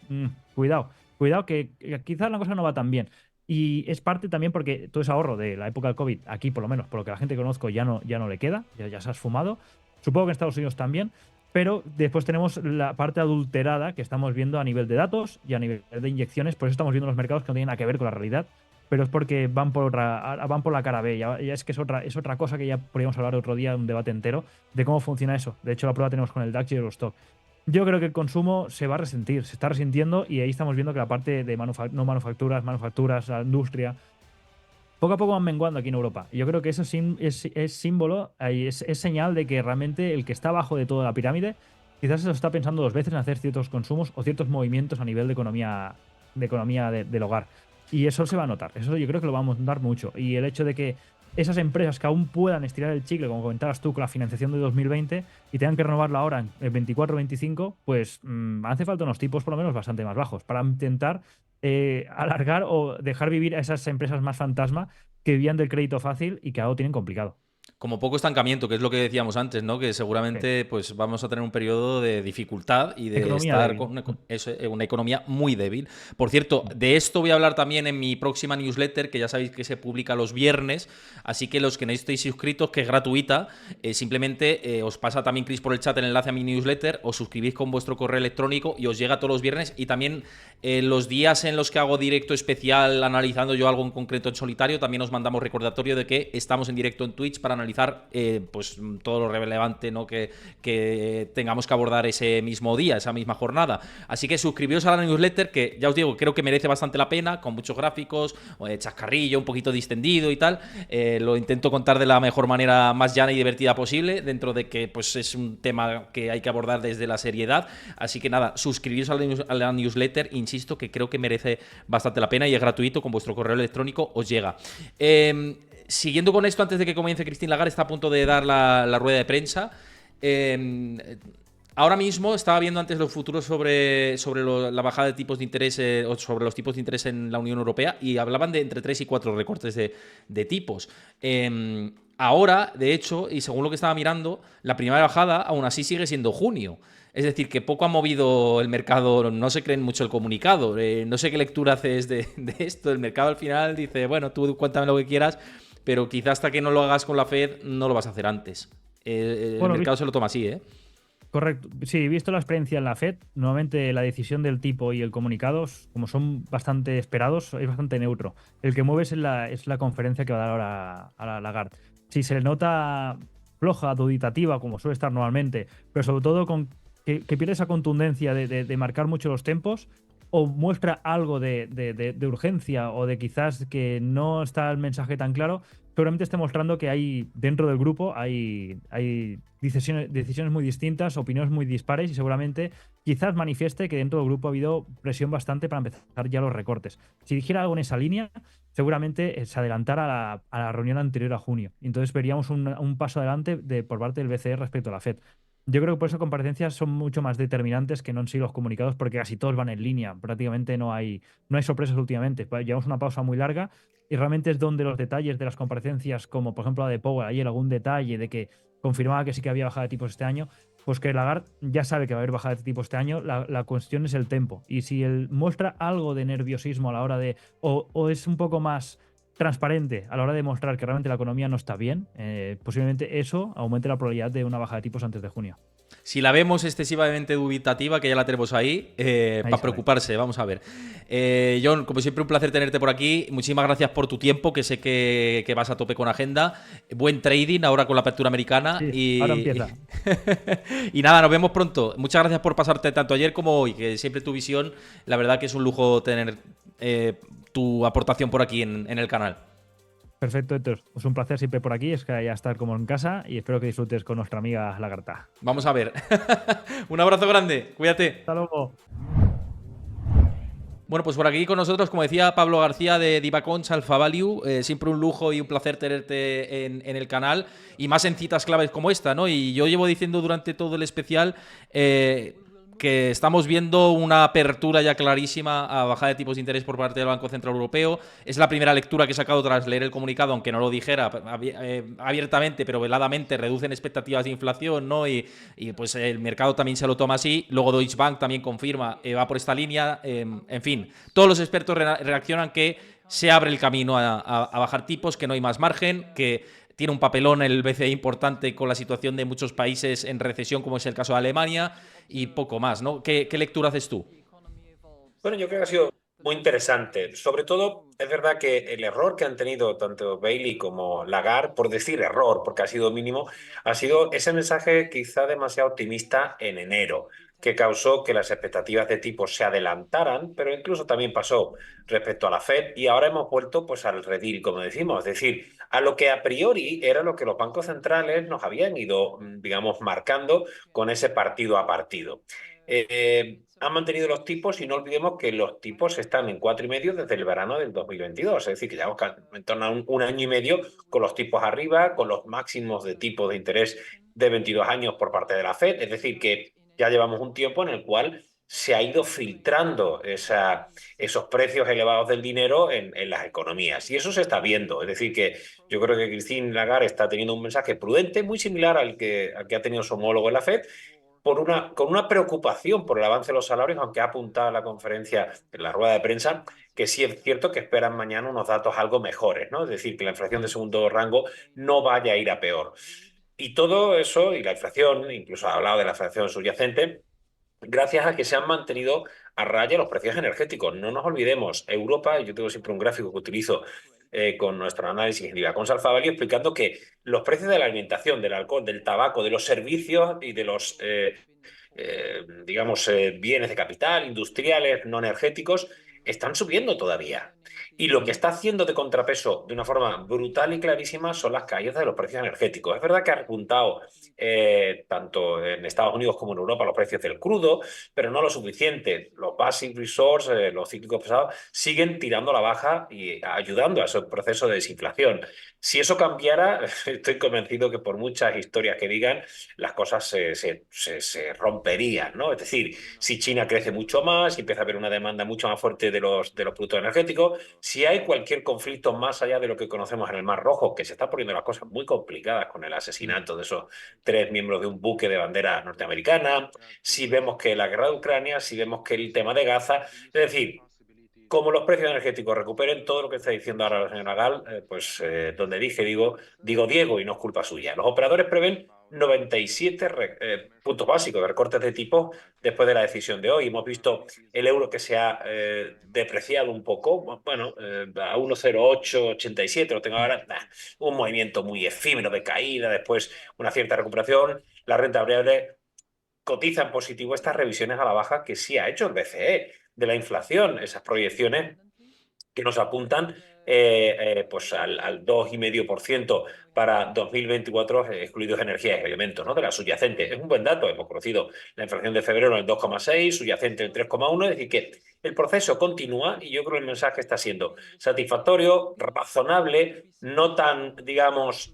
S2: cuidado, cuidado, que quizás la cosa no va tan bien. Y es parte también porque todo ese ahorro de la época del COVID, aquí por lo menos, por lo que la gente que conozco ya no le queda, ya se ha esfumado. Supongo que en Estados Unidos también, pero después tenemos la parte adulterada que estamos viendo a nivel de datos y a nivel de inyecciones, por eso estamos viendo los mercados que no tienen nada que ver con la realidad, pero es porque van por la cara B. Ya es que es otra cosa que ya podríamos hablar otro día, un debate entero de cómo funciona eso. De hecho, la prueba tenemos con el DAX y Eurostock. Yo creo que el consumo se va a resentir, se está resintiendo y ahí estamos viendo que la parte de no manufacturas, la industria, poco a poco van menguando aquí en Europa. Y yo creo que eso es símbolo, es señal de que realmente el que está abajo de toda la pirámide quizás se lo está pensando dos veces en hacer ciertos consumos o ciertos movimientos a nivel de economía del hogar. Y eso se va a notar, eso yo creo que lo vamos a notar mucho. Y el hecho de que esas empresas que aún puedan estirar el chicle, como comentabas tú, con la financiación de 2020 y tengan que renovarla ahora en el 24-25, pues hace falta unos tipos por lo menos bastante más bajos para intentar alargar o dejar vivir a esas empresas más fantasma que vivían del crédito fácil y que ahora lo tienen complicado.
S1: Como poco estancamiento, que es lo que decíamos antes, ¿no? Que
S2: Sí.
S1: seguramente pues vamos a tener un periodo de dificultad y de
S2: Economía
S1: estar
S2: débil.
S1: con una economía muy débil. Por cierto, de esto voy a hablar también en mi próxima newsletter, que ya sabéis que se publica los viernes, así que los que no estéis suscritos, que es gratuita, simplemente os pasa también Chris por el chat el enlace a mi newsletter, os suscribís con vuestro correo electrónico y os llega todos los viernes y también los días en los que hago directo especial analizando yo algo en concreto en solitario, también os mandamos recordatorio de que estamos en directo en Twitch para analizar pues todo lo relevante, ¿no? que tengamos que abordar ese mismo día, esa misma jornada. Así que suscribiros a la newsletter, que ya os digo, creo que merece bastante la pena, con muchos gráficos, chascarrillo, un poquito distendido y tal. Lo intento contar de la mejor manera más llana y divertida posible, dentro de que pues es un tema que hay que abordar desde la seriedad. Así que nada, suscribiros a la newsletter, insisto que creo que merece bastante la pena y es gratuito, con vuestro correo electrónico os llega. Siguiendo con esto, antes de que comience Christine Lagarde, está a punto de dar la rueda de prensa. Ahora mismo estaba viendo antes los futuros sobre la bajada de tipos de interés o sobre los tipos de interés en la Unión Europea y hablaban de entre 3 y 4 recortes de tipos. Ahora, de hecho, y según lo que estaba mirando, la primera bajada aún así sigue siendo junio. Es decir, que poco ha movido el mercado, no se creen mucho el comunicado. No sé qué lectura haces de esto. El mercado al final dice, bueno, tú cuéntame lo que quieras, pero quizás hasta que no lo hagas con la Fed no lo vas a hacer antes. El
S2: Bueno,
S1: mercado se lo toma así, ¿eh?
S2: correcto. Sí, visto la experiencia en la Fed, nuevamente la decisión del tipo y el comunicado, como son bastante esperados, es bastante neutro. El que mueve es la conferencia que va a dar ahora a la Lagarde. Si se le nota floja, duditativa, como suele estar normalmente, pero sobre todo que pierde esa contundencia de marcar mucho los tempos, o muestra algo de urgencia o de quizás que no está el mensaje tan claro, seguramente esté mostrando que hay dentro del grupo hay decisiones muy distintas, opiniones muy dispares y seguramente quizás manifieste que dentro del grupo ha habido presión bastante para empezar ya los recortes. Si dijera algo en esa línea, seguramente se adelantara a la reunión anterior a junio. Entonces veríamos un paso adelante por parte del BCE respecto a la Fed. Yo creo que por eso comparecencias son mucho más determinantes que no en sí los comunicados, porque casi todos van en línea. Prácticamente no hay sorpresas últimamente. Llevamos una pausa muy larga y realmente es donde los detalles de las comparecencias, como por ejemplo la de Powell, ayer algún detalle de que confirmaba que sí que había bajada de tipos este año, pues que Lagarde ya sabe que va a haber bajada de tipos este año. La cuestión es el tempo. Y si él muestra algo de nerviosismo a la hora de, o es un poco más transparente a la hora de mostrar que realmente la economía no está bien, posiblemente eso aumente la probabilidad de una baja de tipos antes de junio.
S1: Si la vemos excesivamente dubitativa, que ya la tenemos ahí,
S2: Ahí
S1: para
S2: sabe.
S1: preocuparse, vamos a ver. John, como siempre, un placer tenerte por aquí. Muchísimas gracias por tu tiempo, que sé que vas a tope con agenda. Buen trading ahora con la apertura americana.
S2: Sí, ahora
S1: Y,
S2: empieza.
S1: y nada, nos vemos pronto. Muchas gracias por pasarte tanto ayer como hoy, que siempre tu visión, la verdad que es un lujo tener tu aportación por aquí en el canal.
S2: Perfecto, Héctor. Es un placer siempre por aquí. Es que ya estar como en casa y espero que disfrutes con nuestra amiga Lagarta.
S1: Vamos a ver. Un abrazo grande, cuídate.
S2: Hasta luego.
S1: Bueno, pues por aquí con nosotros, como decía Pablo García de Divacons Alpha Value, siempre un lujo y un placer tenerte en el canal y más en citas claves como esta, ¿no? Y yo llevo diciendo durante todo el especial que estamos viendo una apertura ya clarísima a bajada de tipos de interés por parte del Banco Central Europeo. Es la primera lectura que he sacado tras leer el comunicado, aunque no lo dijera abiertamente, pero veladamente reducen expectativas de inflación, ¿no? Y pues el mercado también se lo toma así. Luego Deutsche Bank también confirma, va por esta línea. En fin, todos los expertos reaccionan que se abre el camino a bajar tipos, que no hay más margen, que tiene un papelón el BCE importante con la situación de muchos países en recesión, como es el caso de Alemania, y poco más, ¿no? ¿Qué lectura haces tú?
S3: Bueno, yo creo que ha sido muy interesante. Sobre todo, es verdad que el error que han tenido tanto Bailey como Lagarde, por decir error, porque ha sido mínimo, ha sido ese mensaje quizá demasiado optimista en enero, que causó que las expectativas de tipo se adelantaran, pero incluso también pasó respecto a la Fed y ahora hemos vuelto pues al redil, como decimos, es decir, a lo que a priori era lo que los bancos centrales nos habían ido, digamos, marcando con ese partido a partido. Han mantenido los tipos y no olvidemos que los tipos están en 4,5 desde el verano del 2022, es decir, que llevamos en torno a un año y medio con los tipos arriba, con los máximos de tipos de interés de 22 años por parte de la Fed, es decir, que ya llevamos un tiempo en el cual se ha ido filtrando esos precios elevados del dinero en las economías. Y eso se está viendo. Es decir, que yo creo que Christine Lagarde está teniendo un mensaje prudente, muy similar al que ha tenido su homólogo en la Fed, con una preocupación por el avance de los salarios, aunque ha apuntado en la conferencia, en la rueda de prensa, que sí es cierto que esperan mañana unos datos algo mejores, ¿no? Es decir, que la inflación de segundo rango no vaya a ir a peor. Y todo eso, y la inflación, incluso ha hablado de la inflación subyacente, gracias a que se han mantenido a raya los precios energéticos. No nos olvidemos, Europa, yo tengo siempre un gráfico que utilizo con nuestro análisis en con Alfa Value, explicando que los precios de la alimentación, del alcohol, del tabaco, de los servicios y de los digamos, bienes de capital, industriales, no energéticos, están subiendo todavía. Y lo que está haciendo de contrapeso de una forma brutal y clarísima son las caídas de los precios energéticos. Es verdad que ha repuntado tanto en Estados Unidos como en Europa los precios del crudo, pero no lo suficiente. Los basic resources, los cíclicos pesados, siguen tirando a la baja y ayudando a ese proceso de desinflación. Si eso cambiara, estoy convencido que por muchas historias que digan, las cosas se romperían, ¿no? Es decir, si China crece mucho más, si empieza a haber una demanda mucho más fuerte de los productos energéticos, si hay cualquier conflicto más allá de lo que conocemos en el Mar Rojo, que se está poniendo las cosas muy complicadas con el asesinato de esos 3 miembros de un buque de bandera norteamericana, si vemos que la guerra de Ucrania, si vemos que el tema de Gaza, es decir, como los precios energéticos recuperen todo lo que está diciendo ahora la señora Gal, pues donde digo Diego y no es culpa suya. Los operadores prevén 97 puntos básicos de recortes de tipo después de la decisión de hoy. Hemos visto el euro que se ha depreciado un poco, bueno, a 1,0887, lo tengo ahora, un movimiento muy efímero de caída, después una cierta recuperación. La renta variable cotiza en positivo estas revisiones a la baja que sí ha hecho el BCE de la inflación, esas proyecciones que nos apuntan pues al 2,5% para 2024, excluidos energías y alimentos, ¿no? De la subyacente. Es un buen dato. Hemos conocido la inflación de febrero en el 2,6, subyacente en el 3,1. Es decir, que el proceso continúa y yo creo que el mensaje está siendo satisfactorio, razonable, no tan, digamos,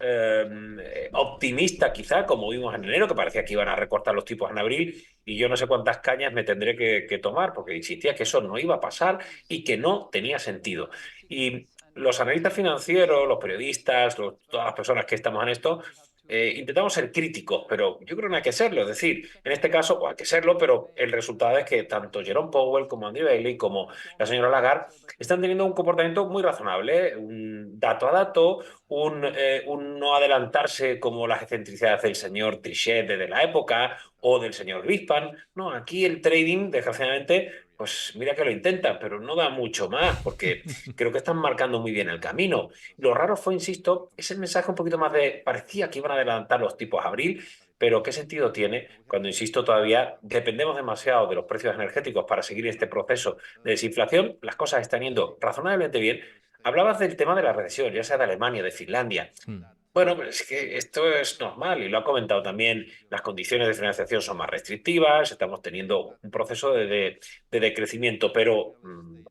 S3: optimista quizá como vimos en enero, que parecía que iban a recortar los tipos en abril, y yo no sé cuántas cañas me tendré que tomar, porque insistía que eso no iba a pasar y que no tenía sentido. Y los analistas financieros, los periodistas, todas las personas que estamos en esto, intentamos ser críticos, pero yo creo que no hay que serlo. Es decir, en este caso, pues hay que serlo, pero el resultado es que tanto Jerome Powell como Andrew Bailey como la señora Lagarde están teniendo un comportamiento muy razonable, un dato a dato, un no adelantarse como las excentricidades del señor Trichet de la época o del señor Greenspan. No, aquí el trading, desgraciadamente, pues mira que lo intentan, pero no da mucho más, porque creo que están marcando muy bien el camino. Lo raro fue, insisto, ese mensaje un poquito más de, parecía que iban a adelantar los tipos a abril, pero ¿qué sentido tiene cuando, insisto, todavía dependemos demasiado de los precios energéticos para seguir este proceso de desinflación? Las cosas están yendo razonablemente bien. Hablabas del tema de la recesión, ya sea de Alemania, de Finlandia.
S1: Mm.
S3: Bueno, pero es que esto es normal y lo ha comentado también, las condiciones de financiación son más restrictivas, estamos teniendo un proceso de decrecimiento, pero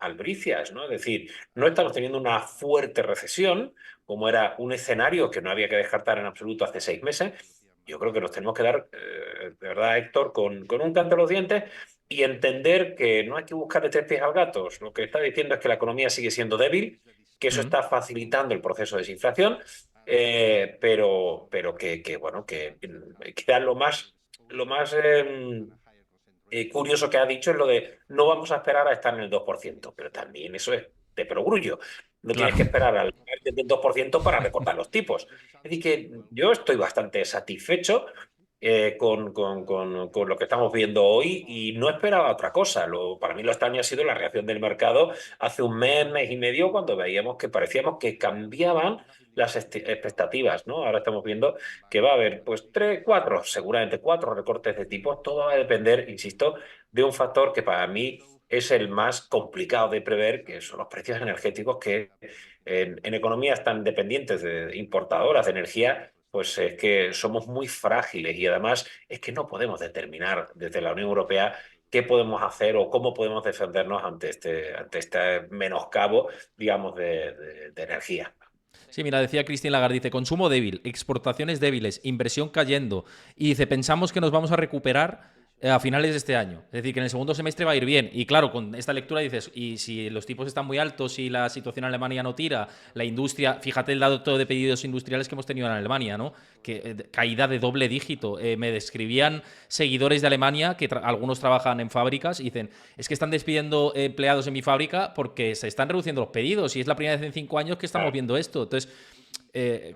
S3: albricias, ¿no? Es decir, no estamos teniendo una fuerte recesión, como era un escenario que no había que descartar en absoluto hace 6 meses. Yo creo que nos tenemos que dar, de verdad, Héctor, con un canto a los dientes y entender que no hay que buscarle tres pies al gato. Lo que está diciendo es que la economía sigue siendo débil, que eso
S1: Mm.
S3: está facilitando el proceso de desinflación, pero bueno, que quizás lo más curioso que ha dicho es lo de no vamos a esperar a estar en el 2%, pero también eso es de perogrullo. No tienes
S1: Claro.
S3: que esperar al del 2% para recortar los tipos. Es decir, que yo estoy bastante satisfecho con lo que estamos viendo hoy y no esperaba otra cosa. Para mí lo extraño ha sido la reacción del mercado hace un mes, mes y medio, cuando veíamos que parecíamos que cambiaban las expectativas, ¿no? Ahora estamos viendo que va a haber pues tres, cuatro, seguramente cuatro recortes de tipos. Todo va a depender, insisto, de un factor que para mí es el más complicado de prever, que son los precios energéticos que en economías tan dependientes de importadoras de energía, pues es que somos muy frágiles y además es que no podemos determinar desde la Unión Europea qué podemos hacer o cómo podemos defendernos ante este menoscabo, digamos, de energía.
S1: Sí, mira, decía Christine Lagarde, dice, consumo débil, exportaciones débiles, inversión cayendo. Y dice, pensamos que nos vamos a recuperar a finales de este año. Es decir, que en el segundo semestre va a ir bien. Y claro, con esta lectura dices, y si los tipos están muy altos y la situación en Alemania no tira, la industria, fíjate el dato de pedidos industriales que hemos tenido en Alemania, ¿no? Que caída de doble dígito. Me describían seguidores de Alemania, que algunos trabajan en fábricas, y dicen, es que están despidiendo empleados en mi fábrica porque se están reduciendo los pedidos y es la primera vez en 5 años que estamos viendo esto. Entonces, eh,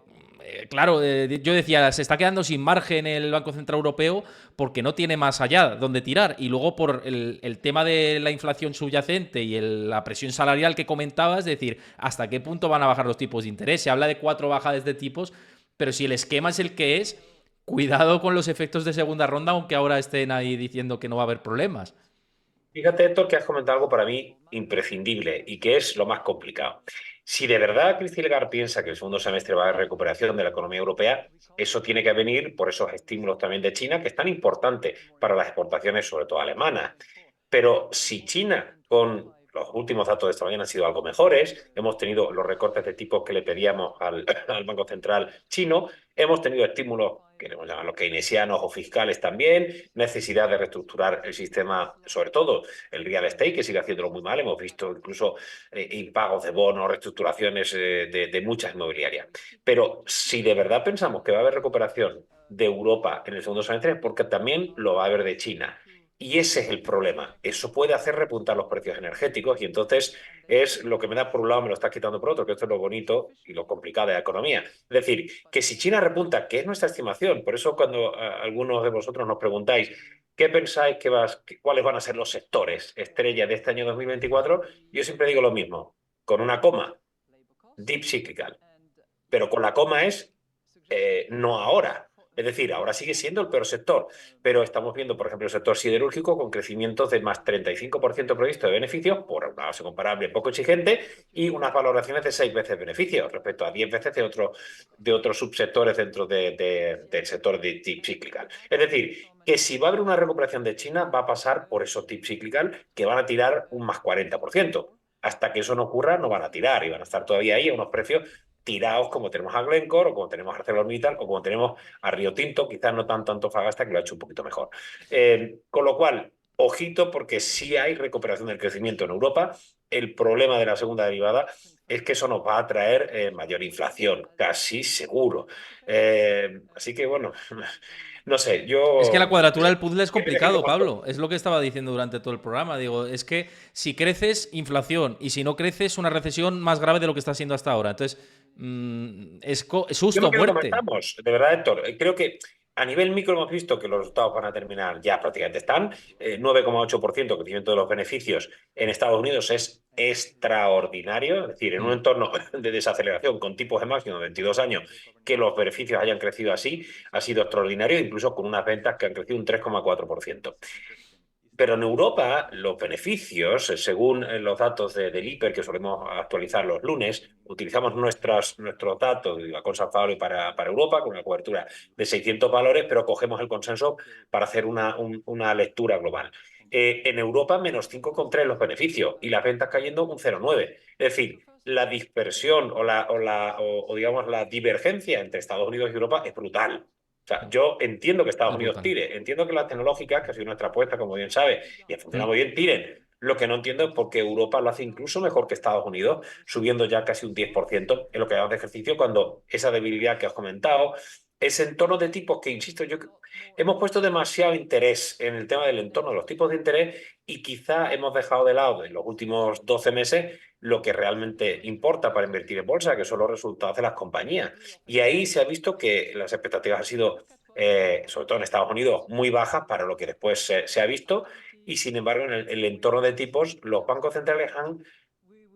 S1: claro, yo decía, se está quedando sin margen el Banco Central Europeo porque no tiene más allá donde tirar. Y luego por el tema de la inflación subyacente y la presión salarial que comentabas, es decir, ¿hasta qué punto van a bajar los tipos de interés? Se habla de 4 bajadas de tipos, pero si el esquema es el que es, cuidado con los efectos de segunda ronda, aunque ahora estén ahí diciendo que no va a haber problemas.
S3: Fíjate, Héctor, que has comentado algo para mí imprescindible y que es lo más complicado. Si de verdad Christine Lagarde piensa que el segundo semestre va a haber recuperación de la economía europea, eso tiene que venir por esos estímulos también de China, que es tan importante para las exportaciones, sobre todo alemanas. Pero si China, con los últimos datos de esta mañana, han sido algo mejores, hemos tenido los recortes de tipos que le pedíamos al Banco Central chino, hemos tenido estímulos, queremos llamarlos keynesianos o fiscales también, necesidad de reestructurar el sistema, sobre todo el real estate, que sigue haciéndolo muy mal, hemos visto incluso impagos de bonos, reestructuraciones de muchas inmobiliarias. Pero si de verdad pensamos que va a haber recuperación de Europa en el segundo semestre, porque también lo va a haber de China. Y ese es el problema. Eso puede hacer repuntar los precios energéticos y entonces es lo que me da por un lado, me lo está quitando por otro, que esto es lo bonito y lo complicado de la economía. Es decir, que si China repunta, que es nuestra estimación, por eso cuando algunos de vosotros nos preguntáis qué pensáis cuáles van a ser los sectores estrella de este año 2024, yo siempre digo lo mismo, con una coma, deep cyclical, pero con la coma es no ahora. Es decir, ahora sigue siendo el peor sector, pero estamos viendo, por ejemplo, el sector siderúrgico con crecimientos de más 35% previsto de beneficios por una base comparable poco exigente y unas valoraciones de 6 veces beneficios respecto a 10 veces de otros subsectores dentro del sector de tip cíclical. Es decir, que si va a haber una recuperación de China, va a pasar por esos tip cíclical que van a tirar un más 40%. Hasta que eso no ocurra, no van a tirar y van a estar todavía ahí a unos precios tirados como tenemos a Glencore o como tenemos a ArcelorMittal o como tenemos a Río Tinto, quizás no tanto a Antofagasta, que lo ha hecho un poquito mejor. Con lo cual, ojito, porque sí hay recuperación del crecimiento en Europa. El problema de la segunda derivada es que eso nos va a traer mayor inflación, casi seguro. Así que, bueno, no sé,
S1: Es que la
S3: yo...
S1: cuadratura del puzzle es
S3: ¿Qué me dejes
S1: complicado, Pablo. Es lo que estaba diciendo durante todo el programa. Digo, es que si creces, inflación. Y si no creces, una recesión más grave de lo que está siendo hasta ahora. Entonces, es
S3: Yo
S1: susto
S3: me
S1: o
S3: quedo como
S1: muerte.
S3: estamos, de verdad, Héctor. Creo que a nivel micro hemos visto que los resultados van a terminar ya prácticamente están. 9,8% crecimiento de los beneficios en Estados Unidos es extraordinario. Es decir, en un
S1: Mm.
S3: entorno de desaceleración con tipos de máximo de 22 años, que los beneficios hayan crecido así, ha sido extraordinario, incluso con unas ventas que han crecido un 3,4%. Pero en Europa, los beneficios, según los datos del IPER, que solemos actualizar los lunes, utilizamos nuestros datos de la Consa Fabril para Europa, con una cobertura de 600 valores, pero cogemos el consenso para hacer una lectura global. En Europa, menos 5,3 los beneficios y las ventas cayendo un 0,9. Es decir, la dispersión o digamos la divergencia entre Estados Unidos y Europa es brutal. O sea, yo entiendo que Estados
S1: Es
S3: Unidos
S1: brutal.
S3: tire, entiendo que las tecnológicas, que ha sido nuestra apuesta, como bien sabe, y ha funcionado
S1: Mm.
S3: muy bien, tiren. Lo que no entiendo es por qué Europa lo hace incluso mejor que Estados Unidos, subiendo ya casi un 10% en lo que llamamos de ejercicio, cuando esa debilidad que has comentado, ese entorno de tipos que, insisto, hemos puesto demasiado interés en el tema del entorno de los tipos de interés y quizá hemos dejado de lado en los últimos 12 meses lo que realmente importa para invertir en bolsa, que son los resultados de las compañías. Y ahí se ha visto que las expectativas han sido, sobre todo en Estados Unidos, muy bajas para lo que después se ha visto. Y sin embargo, en el entorno de tipos, los bancos centrales han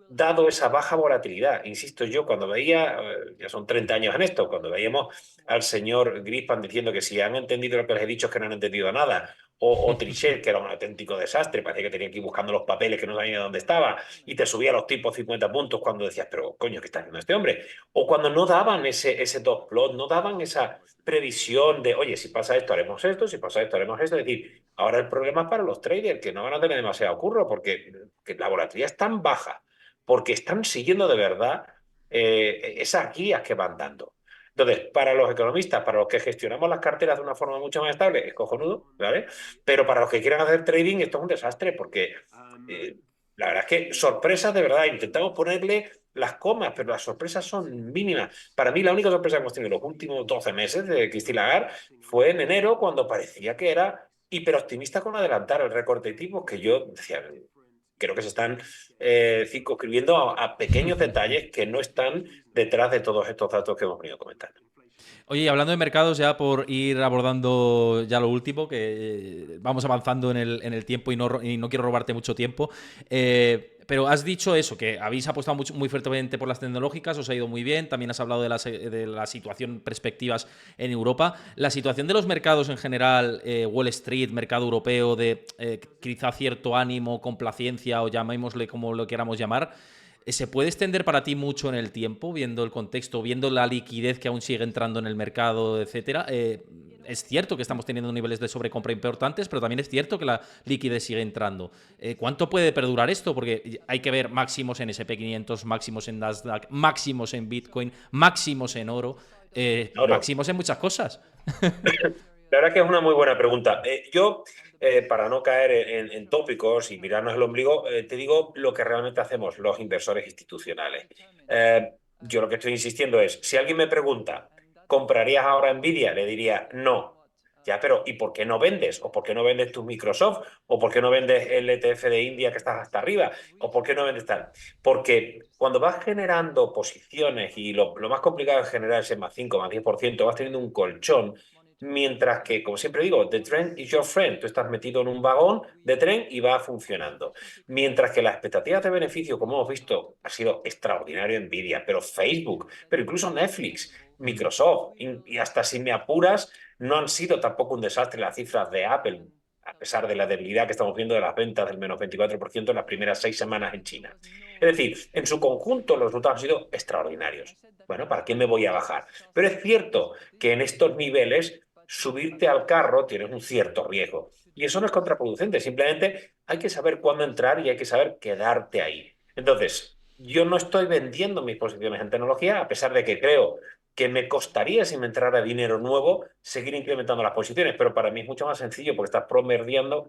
S3: dado esa baja volatilidad. Insisto, yo cuando veía, ya son 30 años en esto, cuando veíamos al señor Grispan diciendo que si han entendido lo que les he dicho es que no han entendido nada, o Trichet, que era un auténtico desastre, parecía que tenía que ir buscando los papeles que no sabía dónde estaba, y te subía los tipos 50 puntos cuando decías, pero coño, ¿qué está haciendo este hombre? O cuando no daban ese dot plot, no daban esa previsión de, oye, si pasa esto, haremos esto, si pasa esto, haremos esto. Es decir, ahora el problema es para los traders, que no van a tener demasiado curro, porque que la volatilidad es tan baja porque están siguiendo de verdad esas guías que van dando. Entonces, para los economistas, para los que gestionamos las carteras de una forma mucho más estable, es cojonudo, ¿vale? Pero para los que quieran hacer trading, esto es un desastre, porque la verdad es que sorpresas de verdad, intentamos ponerle las comas, pero las sorpresas son mínimas. Para mí, la única sorpresa que hemos tenido en los últimos 12 meses de Christine Lagarde fue en enero, cuando parecía que era hiperoptimista con adelantar el recorte de tipos, que yo decía, creo que se están circunscribiendo a pequeños detalles que no están detrás de todos estos datos que hemos venido comentando.
S1: Oye, y hablando de mercados, ya por ir abordando ya lo último, que vamos avanzando en el tiempo y no quiero robarte mucho tiempo, pero has dicho eso, que habéis apostado muy fuertemente por las tecnológicas, os ha ido muy bien, también has hablado de la situación, perspectivas en Europa. La situación de los mercados en general, Wall Street, mercado europeo, de quizá cierto ánimo, complacencia o llamémosle como lo queramos llamar, ¿se puede extender para ti mucho en el tiempo, viendo el contexto, viendo la liquidez que aún sigue entrando en el mercado, etcétera? Es cierto que estamos teniendo niveles de sobrecompra importantes, pero también es cierto que la liquidez sigue entrando. ¿Cuánto puede perdurar esto? Porque hay que ver máximos en S&P 500, máximos en Nasdaq, máximos en Bitcoin, máximos en oro,
S3: Ahora,
S1: máximos en muchas cosas.
S3: la verdad que es una muy buena pregunta. Para no caer en tópicos y mirarnos el ombligo, te digo lo que realmente hacemos los inversores institucionales. Yo lo que estoy insistiendo es, si alguien me pregunta, ¿comprarías ahora Nvidia? Le diría, no. Ya, pero ¿y por qué no vendes? ¿O por qué no vendes tu Microsoft? ¿O por qué no vendes el ETF de India que estás hasta arriba? ¿O por qué no vendes tal? Porque cuando vas generando posiciones y lo más complicado es generar ese más 5 más 10%, vas teniendo un colchón. Mientras que, como siempre digo, the trend is your friend. Tú estás metido en un vagón de tren y va funcionando. Mientras que las expectativas de beneficio, como hemos visto, ha sido extraordinario Nvidia, pero Facebook, pero incluso Netflix, Microsoft y hasta si me apuras, No han sido tampoco un desastre las cifras de Apple, a pesar de la debilidad que estamos viendo de las ventas del menos 24% en las primeras 6 semanas en China. Es decir, en su conjunto los resultados han sido extraordinarios. Bueno, ¿para qué me voy a bajar? Pero es cierto que en estos niveles subirte al carro tienes un cierto riesgo. Y eso no es contraproducente, simplemente hay que saber cuándo entrar y hay que saber quedarte ahí. Entonces, yo no estoy vendiendo mis posiciones en tecnología, a pesar de que creo que me costaría, si me entrara dinero nuevo, seguir incrementando las posiciones, pero para mí es mucho más sencillo porque estás
S1: Promediando.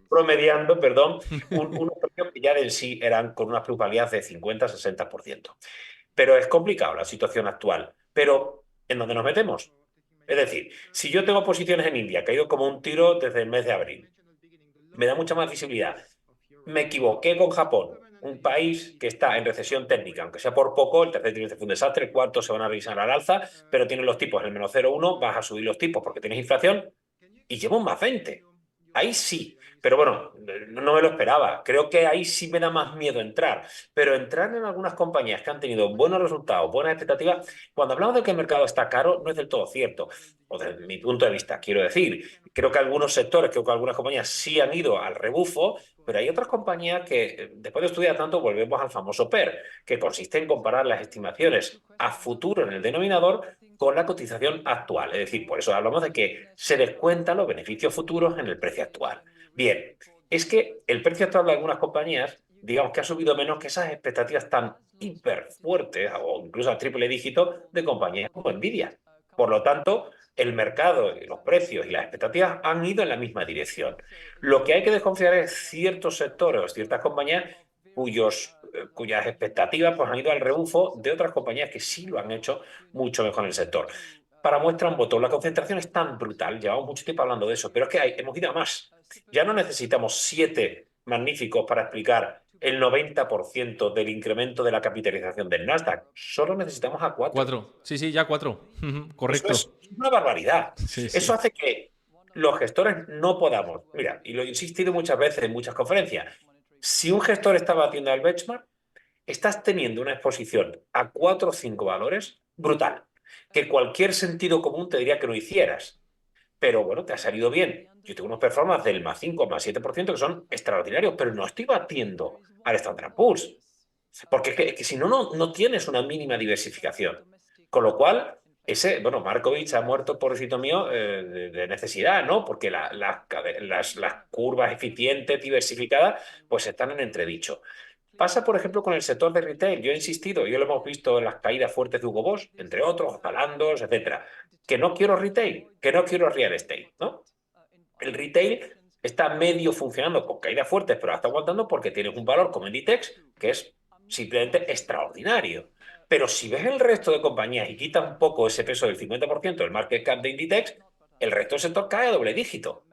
S3: promediando, perdón, unos precios que ya en sí eran con unas plusvalías de 50-60%. Pero es complicado la situación actual. Pero, ¿en dónde nos metemos? Es decir, si yo tengo posiciones en India, que ha ido como un tiro desde el mes de abril, me da mucha más visibilidad. Me equivoqué con Japón, un país que está en recesión técnica, aunque sea por poco, el tercer trimestre fue un desastre, el cuarto se van a revisar al alza, pero tienen los tipos en el menos 0,1, vas a subir los tipos porque tienes inflación y llevo un más 20. Ahí sí, pero bueno, no me lo esperaba. Creo que ahí sí me da más miedo entrar. Pero entrar en algunas compañías que han tenido buenos resultados, buenas expectativas, cuando hablamos de que el mercado está caro, no es del todo cierto. O desde mi punto de vista, quiero decir, creo que algunos sectores, creo que algunas compañías sí han ido al rebufo, pero hay otras compañías que, después de estudiar tanto, volvemos al famoso PER, que consiste en comparar las estimaciones a futuro en el denominador con la cotización actual. Es decir, por eso hablamos de que se descuentan los beneficios futuros en el precio actual. Bien, es que el precio actual de algunas compañías, digamos que ha subido menos que esas expectativas tan hiper fuertes o incluso a triple dígito de compañías como Nvidia. Por lo tanto, el mercado, los precios y las expectativas han ido en la misma dirección. Lo que hay que desconfiar es ciertos sectores o ciertas compañías cuyas expectativas pues, han ido al rebufo de otras compañías que sí lo han hecho mucho mejor en el sector. Para muestra un botón, la concentración es tan brutal, llevamos mucho tiempo hablando de eso, pero es que hemos ido a más. Ya no necesitamos 7 magníficos para explicar el 90% del incremento de la capitalización del Nasdaq, solo necesitamos a 4.
S1: 4. Sí, sí, ya 4.
S3: Eso
S1: Correcto.
S3: es una barbaridad.
S1: Sí,
S3: Eso
S1: sí.
S3: hace que los gestores no podamos, mira, y lo he insistido muchas veces en muchas conferencias, si un gestor está batiendo al benchmark, estás teniendo una exposición a 4 o 5 valores brutal, que cualquier sentido común te diría que no hicieras. Pero bueno, te ha salido bien. Yo tengo unos performances del más 5, más 7% que son extraordinarios, pero no estoy batiendo al Standard Poor's. Porque es que si no, no tienes una mínima diversificación. Con lo cual, bueno, Markovich ha muerto, pobrecito mío, de necesidad, ¿no? Porque las curvas eficientes, diversificadas, pues están en entredicho. Pasa, por ejemplo, con el sector de retail. Yo he insistido, yo lo hemos visto en las caídas fuertes de Hugo Boss, entre otros, Zalandos, etcétera, que no quiero retail, que no quiero real estate, ¿no? El retail está medio funcionando con caídas fuertes, pero está aguantando porque tienes un valor como Inditex que es simplemente extraordinario. Pero si ves el resto de compañías y quita un poco ese peso del 50% del market cap de Inditex, el resto del sector cae a doble dígito.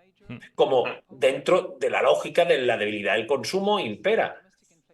S3: Como dentro de la lógica de la debilidad del consumo impera.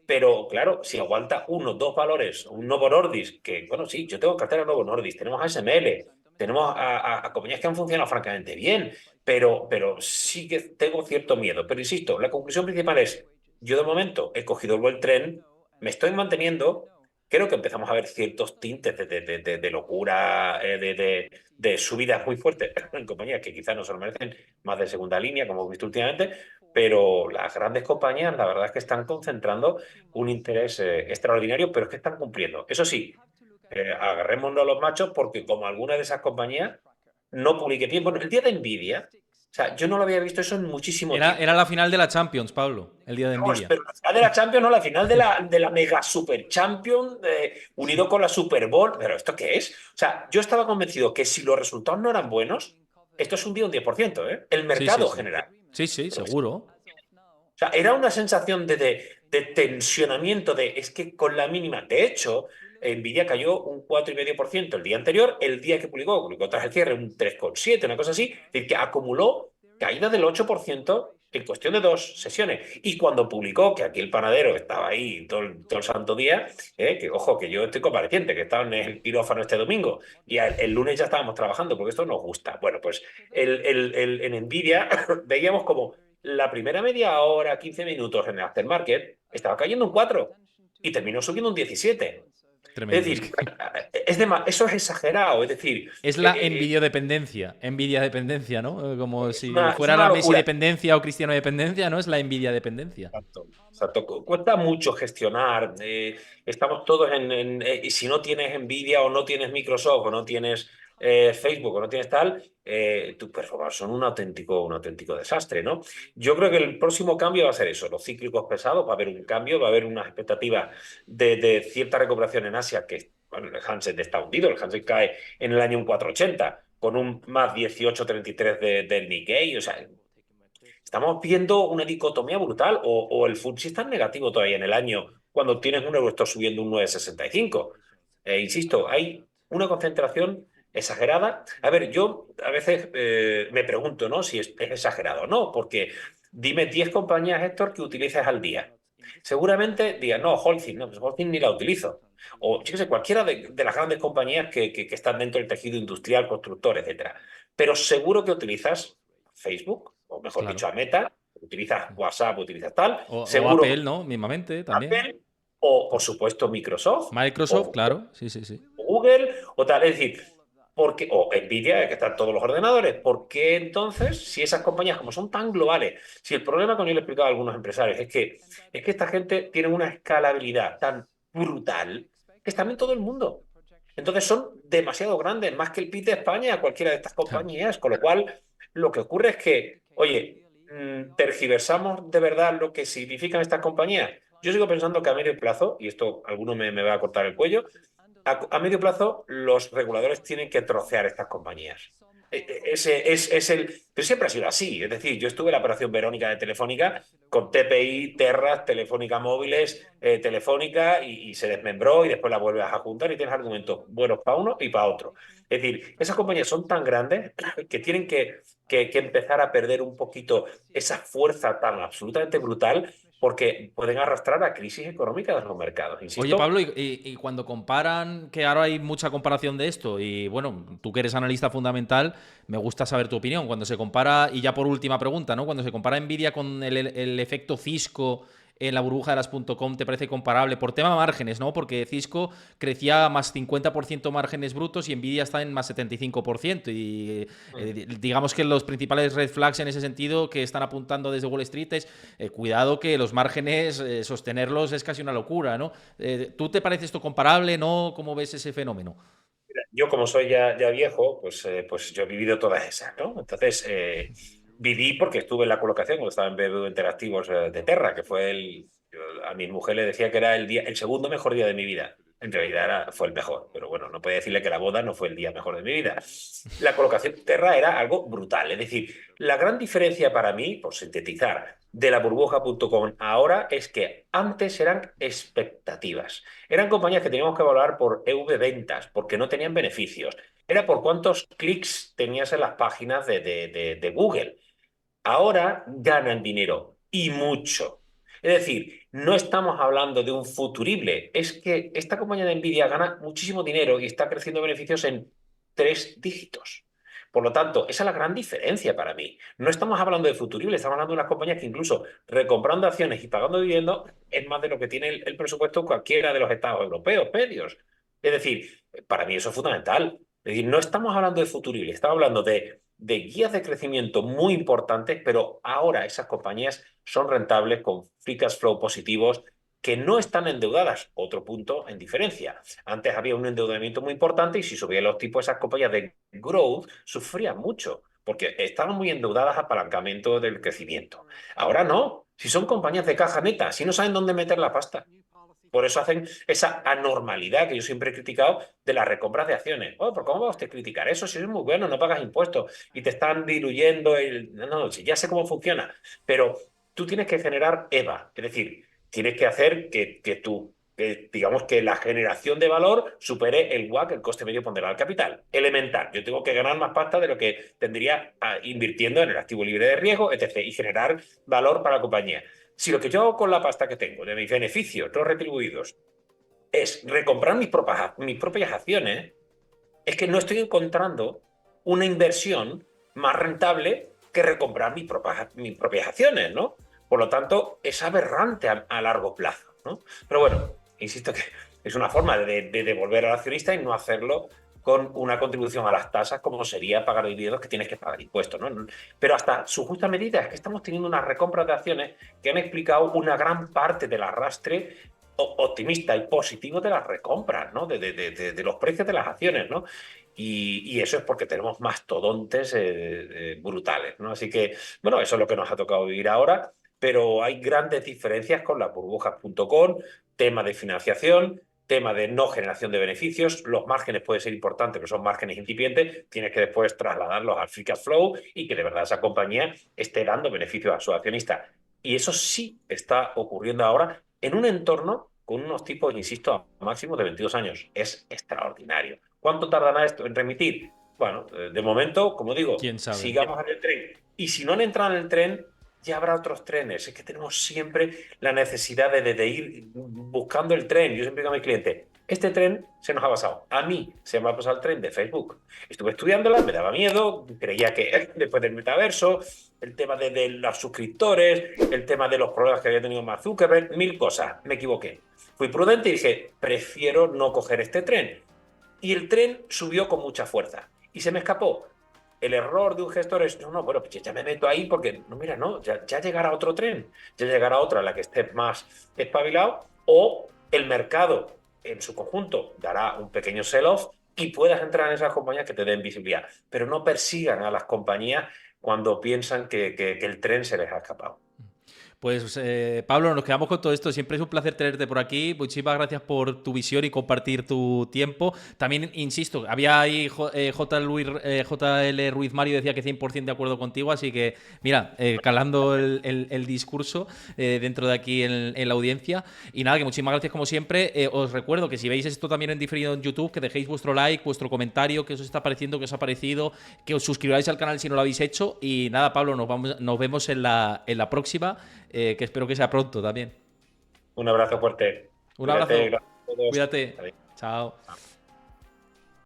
S3: Pero claro, si aguanta uno, dos valores, un Novo Nordisk, que bueno, sí, yo tengo cartera Novo Nordisk, tenemos ASML, tenemos a compañías que han funcionado francamente bien, pero sí que tengo cierto miedo. Pero insisto, la conclusión principal es, yo de momento he cogido el buen tren, me estoy manteniendo, creo que empezamos a ver ciertos tintes de locura, de subidas muy fuertes en compañías que quizás no se lo merecen, más de segunda línea, como hemos visto últimamente, pero las grandes compañías, la verdad es que están concentrando un interés extraordinario, pero es que están cumpliendo. Eso sí, agarrémonos los machos porque como alguna de esas compañías no publique bien. Bueno, el día de Nvidia, o sea, yo no lo había visto eso en muchísimo
S1: Era
S3: tiempo.
S1: la final de la Champions, Pablo, el día de
S3: Vamos,
S1: Nvidia.
S3: pero la final de la Champions, no, la final de la Mega Super Champions, unido con la Super Bowl. ¿Pero esto qué es? O sea, yo estaba convencido que si los resultados no eran buenos, esto es un día un 10%, ¿eh? El
S1: Sí, sí,
S3: mercado
S1: sí.
S3: general.
S1: Sí, sí,
S3: Pero
S1: seguro.
S3: o sea, era una sensación de tensionamiento, es que con la mínima. De hecho, Nvidia cayó un 4,5% el día anterior, el día que publicó tras el cierre un 3,7, una cosa así, es decir, que acumuló caída del 8% en cuestión de 2 sesiones. Y cuando publicó, que aquí el panadero estaba ahí todo el santo día, que ojo, que yo estoy compareciente, que estaba en el quirófano este domingo, y el lunes ya estábamos trabajando, porque esto nos gusta. Bueno, pues en Nvidia veíamos como la primera media hora, 15 minutos en el aftermarket, estaba cayendo un 4 y terminó subiendo un 17. Es
S1: Tremendo.
S3: decir, eso es exagerado. Es decir,
S1: Es la envidiodependencia. Envidia dependencia, ¿no? Como
S3: es
S1: si
S3: una, es
S1: fuera
S3: una
S1: la Messi
S3: locura.
S1: dependencia o Cristiano dependencia, ¿no? Es la envidia dependencia.
S3: Exacto, exacto. Cuesta mucho gestionar. Estamos todos y si no tienes Nvidia o no tienes Microsoft o no tienes Facebook o no tienes tal, tus performances son un auténtico desastre, ¿no? Yo creo que el próximo cambio va a ser eso, los cíclicos pesados, va a haber un cambio, va a haber unas expectativas de cierta recuperación en Asia, que bueno, el Hansen está hundido, el Hansen cae en el año un 480 con un más 18,33 del Nikkei, o sea, estamos viendo una dicotomía brutal, o el FTSE está en negativo todavía en el año, cuando tienes un Eurostor subiendo un 9,65. Insisto, hay una concentración exagerada. A ver, yo a veces me pregunto, ¿no? Si es exagerado o no, porque dime 10 compañías, Héctor, que utilices al día. Seguramente digan, no, Holcim, no, pues Holcim ni la utilizo. O, yo qué sé, cualquiera de las grandes compañías que están dentro del tejido industrial, constructor, etcétera. Pero seguro que utilizas Facebook, o mejor dicho,
S1: Claro.
S3: a Meta, utilizas WhatsApp, utilizas tal,
S1: O
S3: seguro que
S1: Apple, ¿no? Mismamente, también.
S3: Apple, o por supuesto Microsoft,
S1: Microsoft,
S3: o
S1: claro. Sí, sí, sí.
S3: Google, o tal. Es decir, o Nvidia, que están todos los ordenadores, ¿por qué entonces, si esas compañías como son tan globales, si el problema que yo le he explicado a algunos empresarios es que esta gente tiene una escalabilidad tan brutal que están en todo el mundo? Entonces son demasiado grandes, más que el PIB de España, cualquiera de estas
S1: Claro.
S3: compañías, con lo cual lo que ocurre es que, oye, tergiversamos de verdad lo que significan estas compañías. Yo sigo pensando que a medio plazo, y esto alguno me va a cortar el cuello, a medio plazo los reguladores tienen que trocear estas compañías. Pero siempre ha sido así. Es decir, yo estuve en la operación Verónica de Telefónica con TPI, Terras, Telefónica Móviles, Telefónica y se desmembró y después la vuelves a juntar y tienes argumentos buenos para uno y para otro. Es decir, esas compañías son tan grandes que tienen que empezar a perder un poquito esa fuerza tan absolutamente brutal porque pueden arrastrar a crisis económicas de los mercados.
S1: Oye,
S3: Insisto,
S1: Pablo, y cuando comparan, que ahora hay mucha comparación de esto, y bueno, tú que eres analista fundamental, me gusta saber tu opinión. Cuando se compara, y ya por última pregunta, ¿no? Cuando se compara Nvidia con el efecto Cisco en la burbuja de las .com, ¿te parece comparable? Por tema márgenes, ¿no? Porque Cisco crecía más 50% márgenes brutos y Nvidia está en más 75%. Y digamos que los principales red flags en ese sentido que están apuntando desde Wall Street es cuidado que los márgenes, sostenerlos es casi una locura, ¿no? ¿Tú te parece esto comparable, no? ¿Cómo ves ese fenómeno?
S3: yo como soy ya viejo, pues yo he vivido todas esas, ¿no? Entonces, viví porque estuve en la colocación cuando estaba en BBVA Interactivos de Terra, que fue a mi mujer le decía que era el segundo mejor día de mi vida. En realidad fue el mejor, pero bueno, no puede decirle que la boda no fue el día mejor de mi vida. La colocación de Terra era algo brutal, es decir, la gran diferencia para mí, por sintetizar, de la burbuja.com ahora es que antes eran expectativas. Eran compañías que teníamos que evaluar por EV ventas, porque no tenían beneficios. Era por cuántos clics tenías en las páginas de Google. Ahora ganan dinero y mucho. Es decir, no estamos hablando de un futurible, es que esta compañía de Nvidia gana muchísimo dinero y está creciendo beneficios en 3 dígitos. Por lo tanto, esa es la gran diferencia para mí. No estamos hablando de futurible, estamos hablando de unas compañías que incluso recomprando acciones y pagando dividendos es más de lo que tiene el presupuesto cualquiera de los estados europeos medios. Es decir, para mí eso es fundamental. Es decir, no estamos hablando de futurible, estamos hablando de guías de crecimiento muy importantes, pero ahora esas compañías son rentables con free cash flow positivos que no están endeudadas. Otro punto en diferencia. Antes había un endeudamiento muy importante y si subían los tipos, esas compañías de growth sufrían mucho porque estaban muy endeudadas a apalancamiento del crecimiento. Ahora no. Si son compañías de caja neta, si no saben dónde meter la pasta. Por eso hacen esa anormalidad que yo siempre he criticado de las recompras de acciones. Oh, ¿pero cómo va usted a criticar eso? Si es muy bueno, no pagas impuestos y te están diluyendo el... No, no, si ya sé cómo funciona. Pero tú tienes que generar EVA. Es decir, tienes que hacer digamos que la generación de valor supere el WACC, el coste medio ponderado al capital. Elemental. Yo tengo que ganar más pasta de lo que tendría invirtiendo en el activo libre de riesgo, etc. Y generar valor para la compañía. Si lo que yo hago con la pasta que tengo, de mis beneficios no retribuidos, es recomprar mis propias acciones, es que no estoy encontrando una inversión más rentable que recomprar mis propias acciones, ¿no? Por lo tanto, es aberrante a largo plazo, ¿no? Pero bueno, insisto que Es una forma de devolver al accionista y no hacerlo con una contribución a las tasas, como sería pagar dividendos, que tienes que pagar impuestos, ¿no? Pero hasta su justa medida es que estamos teniendo unas recompras de acciones que han explicado una gran parte del arrastre optimista y positivo de las recompras, ¿no? De los precios de las acciones, ¿no? Y eso es porque tenemos mastodontes brutales, ¿no? Así que, bueno, eso es lo que nos ha tocado vivir ahora, pero hay grandes diferencias con las burbujas.com, tema de financiación, tema de no generación de beneficios. Los márgenes pueden ser importantes, pero son márgenes incipientes. Tienes que después trasladarlos al free cash flow y que de verdad esa compañía esté dando beneficios a sus accionistas. Y eso sí está ocurriendo ahora en un entorno con unos tipos, insisto, a máximos de 22 años. Es extraordinario. ¿Cuánto tardará esto en remitir? Bueno, de momento, como digo,
S1: ¿Quién sabe?
S3: sigamos en el tren. Y si no han entrado en el tren, ya habrá otros trenes. Es que tenemos siempre la necesidad de ir buscando el tren. Yo siempre digo a mi cliente, este tren se nos ha pasado. A mí se me ha pasado el tren de Facebook. Estuve estudiándola, me daba miedo, creía que después del metaverso, el tema de los suscriptores, el tema de los problemas que había tenido Mark Zuckerberg, 1000 cosas. Me equivoqué. Fui prudente y dije, prefiero no coger este tren. Y el tren subió con mucha fuerza. Y se me escapó. El error de un gestor es, no, bueno, pues ya me meto ahí porque, no, mira, no, ya llegará otro tren, ya llegará otra en la que esté más espabilado, o el mercado en su conjunto dará un pequeño sell-off y puedas entrar en esas compañías que te den visibilidad. Pero no persigan a las compañías cuando piensan que el tren se les ha escapado.
S1: Pues Pablo, nos quedamos con todo esto. Siempre es un placer tenerte por aquí. Muchísimas gracias por tu visión y compartir tu tiempo. También, insisto, había ahí JL Ruiz Mario decía que 100% de acuerdo contigo, así que, mira, calando el discurso dentro de aquí en la audiencia. Y nada, que muchísimas gracias como siempre. Os recuerdo que si veis esto también en diferido en YouTube, que dejéis vuestro like, vuestro comentario, que os está pareciendo, que os ha parecido, que os suscribáis al canal si no lo habéis hecho. Y nada, Pablo, nos vemos en la próxima. Que espero que sea pronto también.
S3: Un abrazo fuerte.
S1: Un abrazo.
S3: Cuídate, gracias a todos.
S1: Cuídate.
S3: Adiós.
S1: Chao.